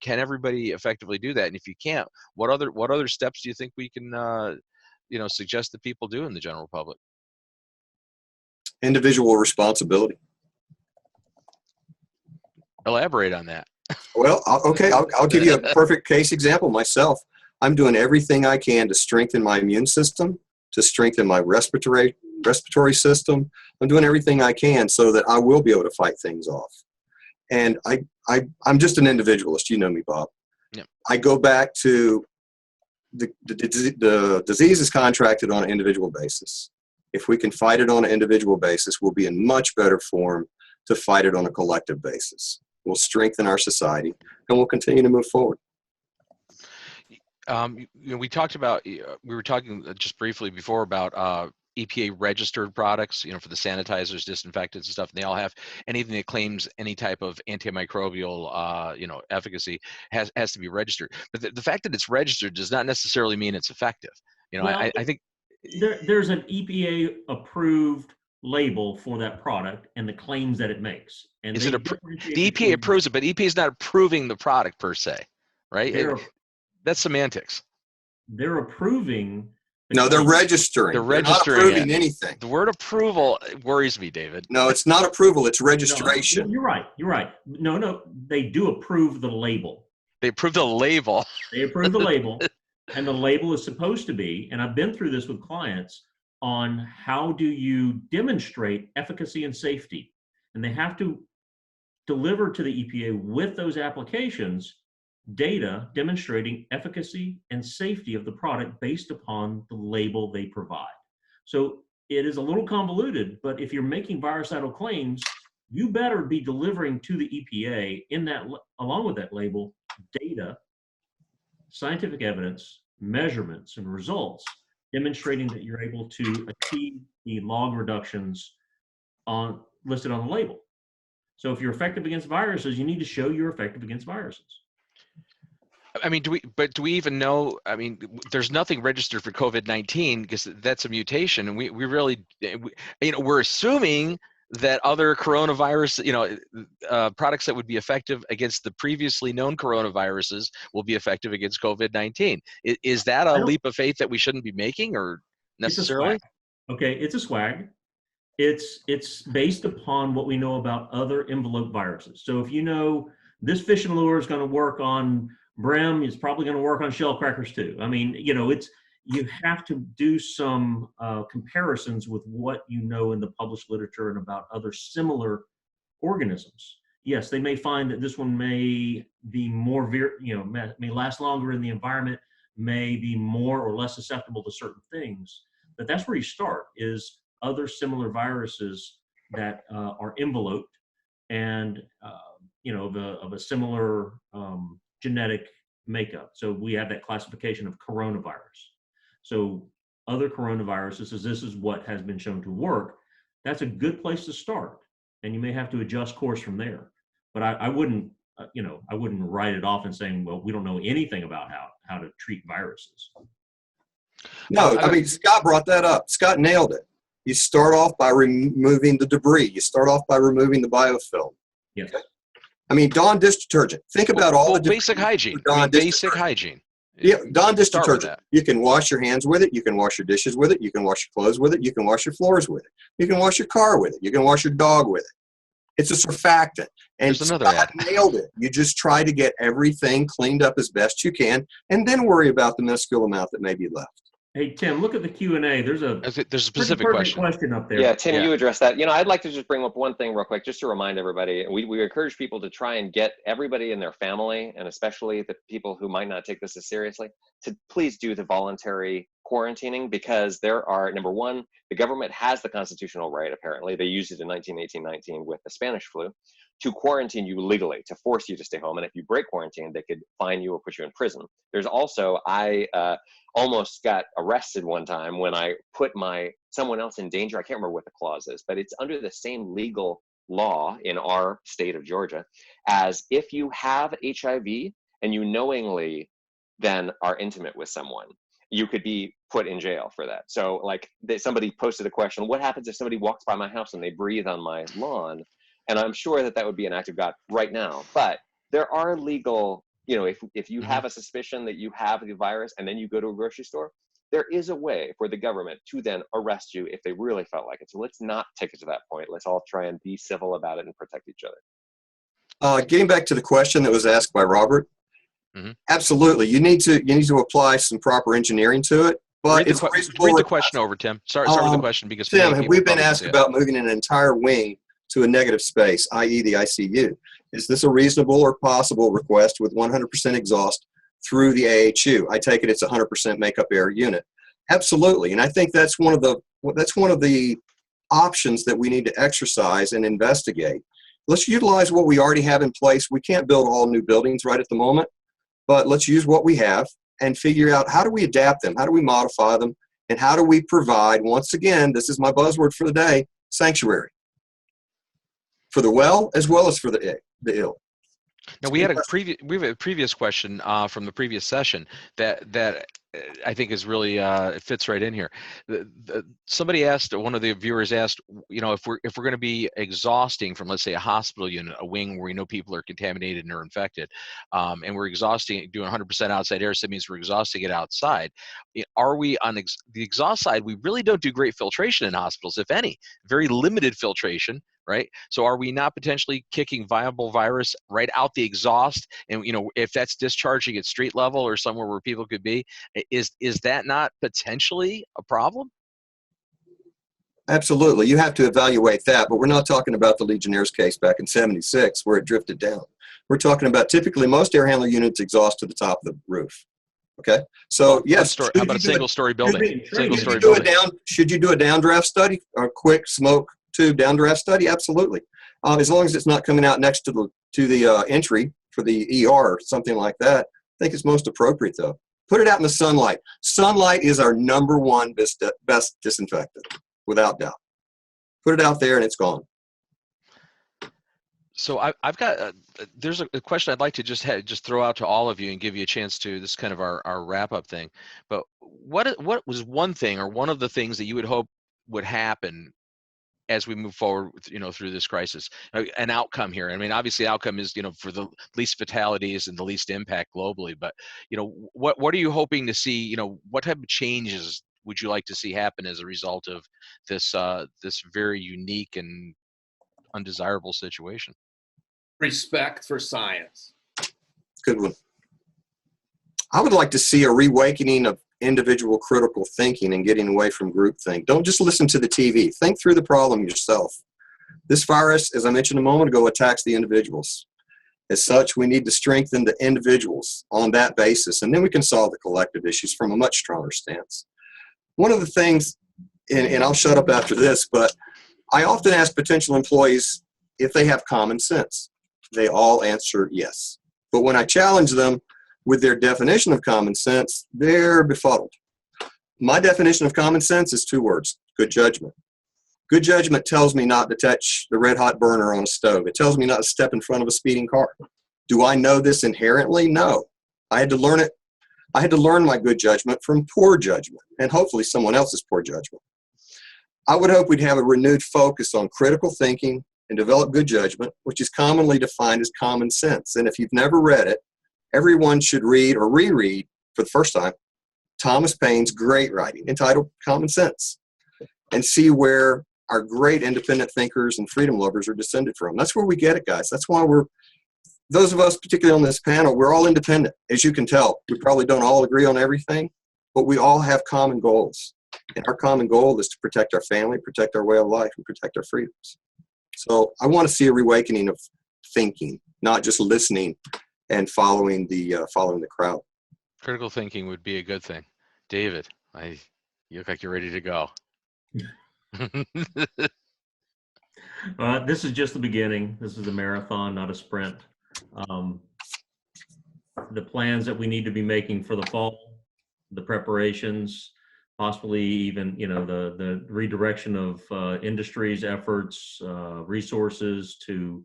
can everybody effectively do that? And if you can't, what other steps do you think we can suggest that people do in the general public? Individual responsibility. Elaborate on that. Well, okay, I'll give you a perfect case example myself. I'm doing everything I can to strengthen my immune system, to strengthen my respiratory system. I'm doing everything I can so that I will be able to fight things off. And I'm just an individualist. You know me, Bob. Yep. I go back to the disease is contracted on an individual basis. If we can fight it on an individual basis, we'll be in much better form to fight it on a collective basis. We'll strengthen our society, and we'll continue to move forward. We were talking just briefly before about EPA registered products, for the sanitizers, disinfectants and stuff, and they all have anything that claims any type of antimicrobial, efficacy has to be registered. But the fact that it's registered does not necessarily mean it's effective. I think there's an EPA approved label for that product and the claims that it makes. And the EPA approves it, but EPA is not approving the product per se, right? That's semantics. They're approving. No, they're registering. They're registering. Not approving anything. The word approval worries me, David. No, it's not approval. It's registration. No, you're right. No, they do approve the label. They approve the label. They approve the label, and the label is supposed to be. And I've been through this with clients on how do you demonstrate efficacy and safety, and they have to deliver to the EPA with those applications data demonstrating efficacy and safety of the product based upon the label they provide. So it is a little convoluted, but if you're making virucidal claims, you better be delivering to the EPA in that, along with that label, data, scientific evidence, measurements, and results demonstrating that you're able to achieve the log reductions listed on the label. So if you're effective against viruses, you need to show you're effective against viruses. I mean, do we even know? I mean, there's nothing registered for COVID-19 because that's a mutation, and we really, we're assuming that other coronavirus, products that would be effective against the previously known coronaviruses will be effective against COVID-19. Is that a leap of faith that we shouldn't be making, or necessarily? It's a swag. It's based upon what we know about other envelope viruses. So if this fish and lure is going to work on brim, it's probably going to work on shell crackers too. I mean, you have to do some comparisons with what in the published literature and about other similar organisms. Yes, they may find that this one may be more, may last longer in the environment, may be more or less susceptible to certain things. But that's where you start, is other similar viruses that are enveloped and of a similar genetic makeup. So we have that classification of coronavirus. So other coronaviruses, as this is what has been shown to work, that's a good place to start. And you may have to adjust course from there. But I wouldn't write it off and saying, well, we don't know anything about how to treat viruses. No, I mean, Scott brought that up. Scott nailed it. You start off by removing the debris. You start off by removing the biofilm. Yes. Okay? I mean, Dawn dish detergent. Think about all the basic hygiene. Basic hygiene. Yeah, Dawn dish Start with detergent. that. You can wash your hands with it. You can wash your dishes with it. You can wash your clothes with it. You can wash your floors with it. You can wash your car with it. You can wash your dog with it. It's a surfactant. And There's another Scott ad. nailed it. You just try to get everything cleaned up as best you can, and then worry about the minuscule amount that may be left. Hey, Tim, look at the Q&A. There's a There's a pretty specific pertinent question. up there. Yeah, Tim, Yeah. you addressed that. I'd like to just bring up one thing real quick, just to remind everybody. We encourage people to try and get everybody in their family, and especially the people who might not take this as seriously, to please do the voluntary quarantining, because there are, number one, the government has the constitutional right, apparently. They used it in 1918-19 with the Spanish flu, to quarantine you legally, to force you to stay home. And if you break quarantine, they could fine you or put you in prison. There's also, I almost got arrested one time when I put someone else in danger. I can't remember what the clause is, but it's under the same legal law in our state of Georgia as if you have HIV and you knowingly then are intimate with someone, you could be put in jail for that. So like somebody posted a question, what happens if somebody walks by my house and they breathe on my lawn? And I'm sure that would be an act of God right now, but there are legal, if you have a suspicion that you have the virus and then you go to a grocery store, there is a way for the government to then arrest you if they really felt like it. So let's not take it to that point. Let's all try and be civil about it and protect each other. Getting back to the question that was asked by Robert, absolutely, you need to apply some proper engineering to it. But Read the question over, Tim. Start with the question, because Tim, have we been asked about moving an entire wing to a negative space, i.e. the ICU? Is this a reasonable or possible request with 100% exhaust through the AHU? I take it it's 100% makeup air unit. Absolutely, and I think that's one of the options that we need to exercise and investigate. Let's utilize what we already have in place. We can't build all new buildings right at the moment, but let's use what we have and figure out how do we adapt them, how do we modify them, and how do we provide, once again, this is my buzzword for the day, sanctuary. For the well as for the ill. Now we have a previous question from the previous session that I think is really it fits right in here. Somebody asked, one of the viewers asked, if we're going to be exhausting from, let's say, a hospital unit, a wing where we know people are contaminated and are infected, and we're exhausting, doing 100% outside air, so that means we're exhausting it outside. Are we on the exhaust side? We really don't do great filtration in hospitals, if any. Very limited filtration. Right? So are we not potentially kicking viable virus right out the exhaust? And if that's discharging at street level or somewhere where people could be, is that not potentially a problem? Absolutely. You have to evaluate that, but we're not talking about the Legionnaires case back in '76 where it drifted down. We're talking about typically most air handler units exhaust to the top of the roof. Okay. So yes. How about a single-story building? Should you do a downdraft study, a quick smoke tube downdraft study? Absolutely. As long as it's not coming out next to the entry for the ER or something like that. I think it's most appropriate though. Put it out in the sunlight. Sunlight is our #1 best disinfectant, without doubt. Put it out there and it's gone. So I've got there's a question I'd like to just throw out to all of you and give you a chance to. This is kind of our wrap up thing. But what was one thing or one of the things that you would hope would happen as we move forward, through this crisis, an outcome here? I mean, obviously, outcome is, for the least fatalities and the least impact globally. But, what are you hoping to see? What type of changes would you like to see happen as a result of this this very unique and undesirable situation? Respect for science. Good one. I would like to see a reawakening of individual critical thinking and getting away from groupthink. Don't just listen to the TV. Think through the problem yourself. This virus, as I mentioned a moment ago, attacks the individuals. As such, we need to strengthen the individuals on that basis, and then we can solve the collective issues from a much stronger stance. One of the things, and I'll shut up after this, but I often ask potential employees if they have common sense. They all answer yes. But when I challenge them with their definition of common sense, they're befuddled. My definition of common sense is 2 words: good judgment. Good judgment tells me not to touch the red hot burner on a stove. It tells me not to step in front of a speeding car. Do I know this inherently? No. I had to learn it. I had to learn my good judgment from poor judgment, and hopefully someone else's poor judgment. I would hope we'd have a renewed focus on critical thinking and develop good judgment, which is commonly defined as common sense. And if you've never read it, everyone should read or reread for the first time, Thomas Paine's great writing entitled Common Sense, and see where our great independent thinkers and freedom lovers are descended from. That's where we get it, guys. That's why those of us, particularly on this panel, we're all independent. As you can tell, we probably don't all agree on everything, but we all have common goals. And our common goal is to protect our family, protect our way of life, and protect our freedoms. So I want to see a reawakening of thinking, not just listening and following the crowd. Critical thinking would be a good thing. David, you look like you're ready to go. This is just the beginning. This is a marathon, not a sprint. The plans that we need to be making for the fall, the preparations, possibly even, the redirection of industry's efforts, resources to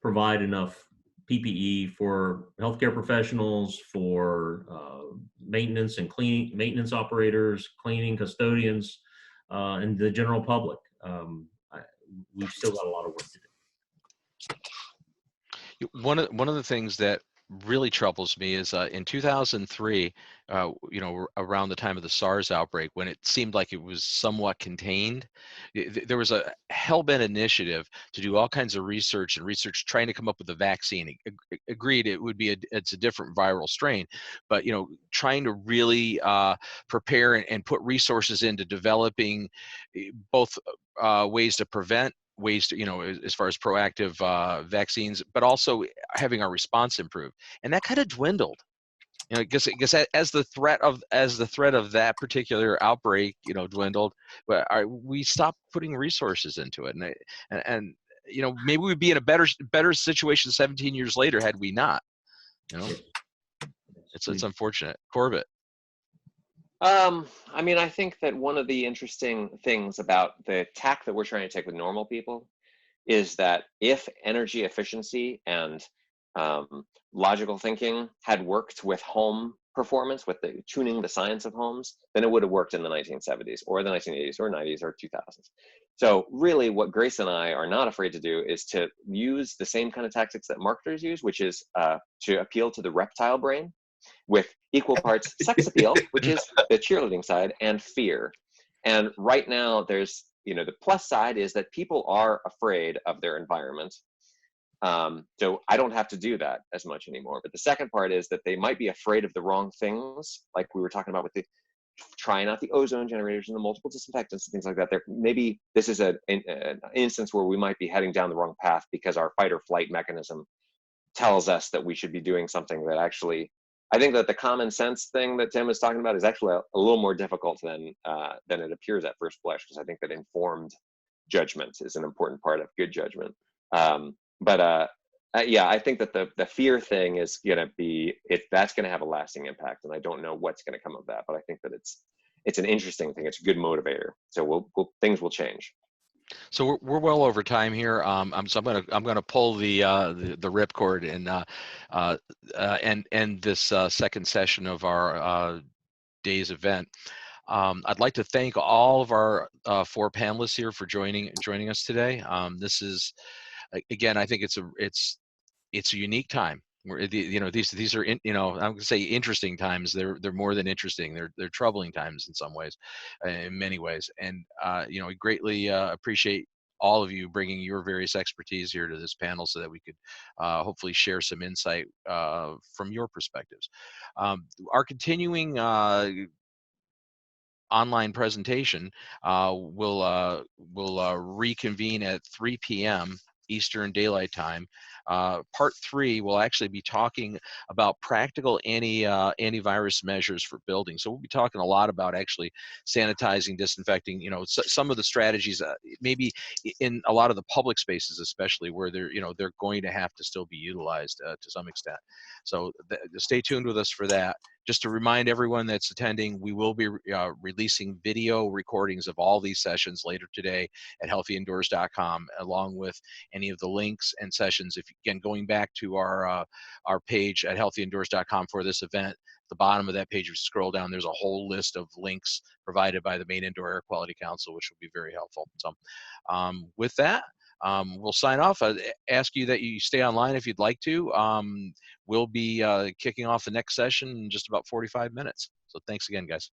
provide enough PPE for healthcare professionals, for maintenance and maintenance operators, cleaning, custodians, and the general public. We've still got a lot of work to do. One of the things that really troubles me is in 2003, around the time of the SARS outbreak, when it seemed like it was somewhat contained, there was a hell-bent initiative to do all kinds of research trying to come up with a vaccine. Agreed, it's a different viral strain, but trying to really prepare and put resources into developing both ways to prevent, ways to, as far as proactive vaccines, but also having our response improve. And that kind of dwindled. I guess as the threat of that particular outbreak, dwindled, but we stopped putting resources into it. And maybe we'd be in a better situation 17 years later had we not. It's unfortunate. Corbett. I think that one of the interesting things about the tack that we're trying to take with normal people is that if energy efficiency and logical thinking had worked with home performance, with tuning the science of homes, then it would have worked in the 1970s or the 1980s or 90s or 2000s. So really what Grace and I are not afraid to do is to use the same kind of tactics that marketers use, which is to appeal to the reptile brain, with equal parts sex appeal, which is the cheerleading side, and fear. And right now there's, the plus side is that people are afraid of their environment. So I don't have to do that as much anymore. But the second part is that they might be afraid of the wrong things, like we were talking about with the trying out the ozone generators and the multiple disinfectants and things like that. Maybe this is an instance where we might be heading down the wrong path because our fight or flight mechanism tells us that we should be doing something that actually, I think that the common sense thing that Tim was talking about is actually a little more difficult than it appears at first blush, because I think that informed judgment is an important part of good judgment. Yeah, I think that the fear thing is going to be, that's going to have a lasting impact, and I don't know what's going to come of that, but I think that it's an interesting thing. It's a good motivator. So things will change. So we're well over time here. I'm gonna pull the ripcord and end this second session of our day's event. I'd like to thank all of our 4 panelists here for joining us today. This is, again, I think it's a unique time. These are I'm going to say interesting times. They're more than interesting. They're troubling times in some ways, in many ways. And we greatly appreciate all of you bringing your various expertise here to this panel so that we could hopefully share some insight from your perspectives. Our continuing online presentation will reconvene at 3 p.m. Eastern Daylight Time. Part 3 will actually be talking about practical antivirus measures for buildings. So we'll be talking a lot about actually sanitizing, disinfecting, some of the strategies, maybe in a lot of the public spaces, especially where they're going to have to still be utilized to some extent. So stay tuned with us for that. Just to remind everyone that's attending, we will be releasing video recordings of all these sessions later today at healthyindoors.com, along with any of the links and sessions. If again, going back to our page at healthyindoors.com for this event, at the bottom of that page, if you scroll down, there's a whole list of links provided by the Maine Indoor Air Quality Council, which will be very helpful. So with that, We'll sign off. Ask you that you stay online if you'd like to. We'll be kicking off the next session in just about 45 minutes. So thanks again, guys.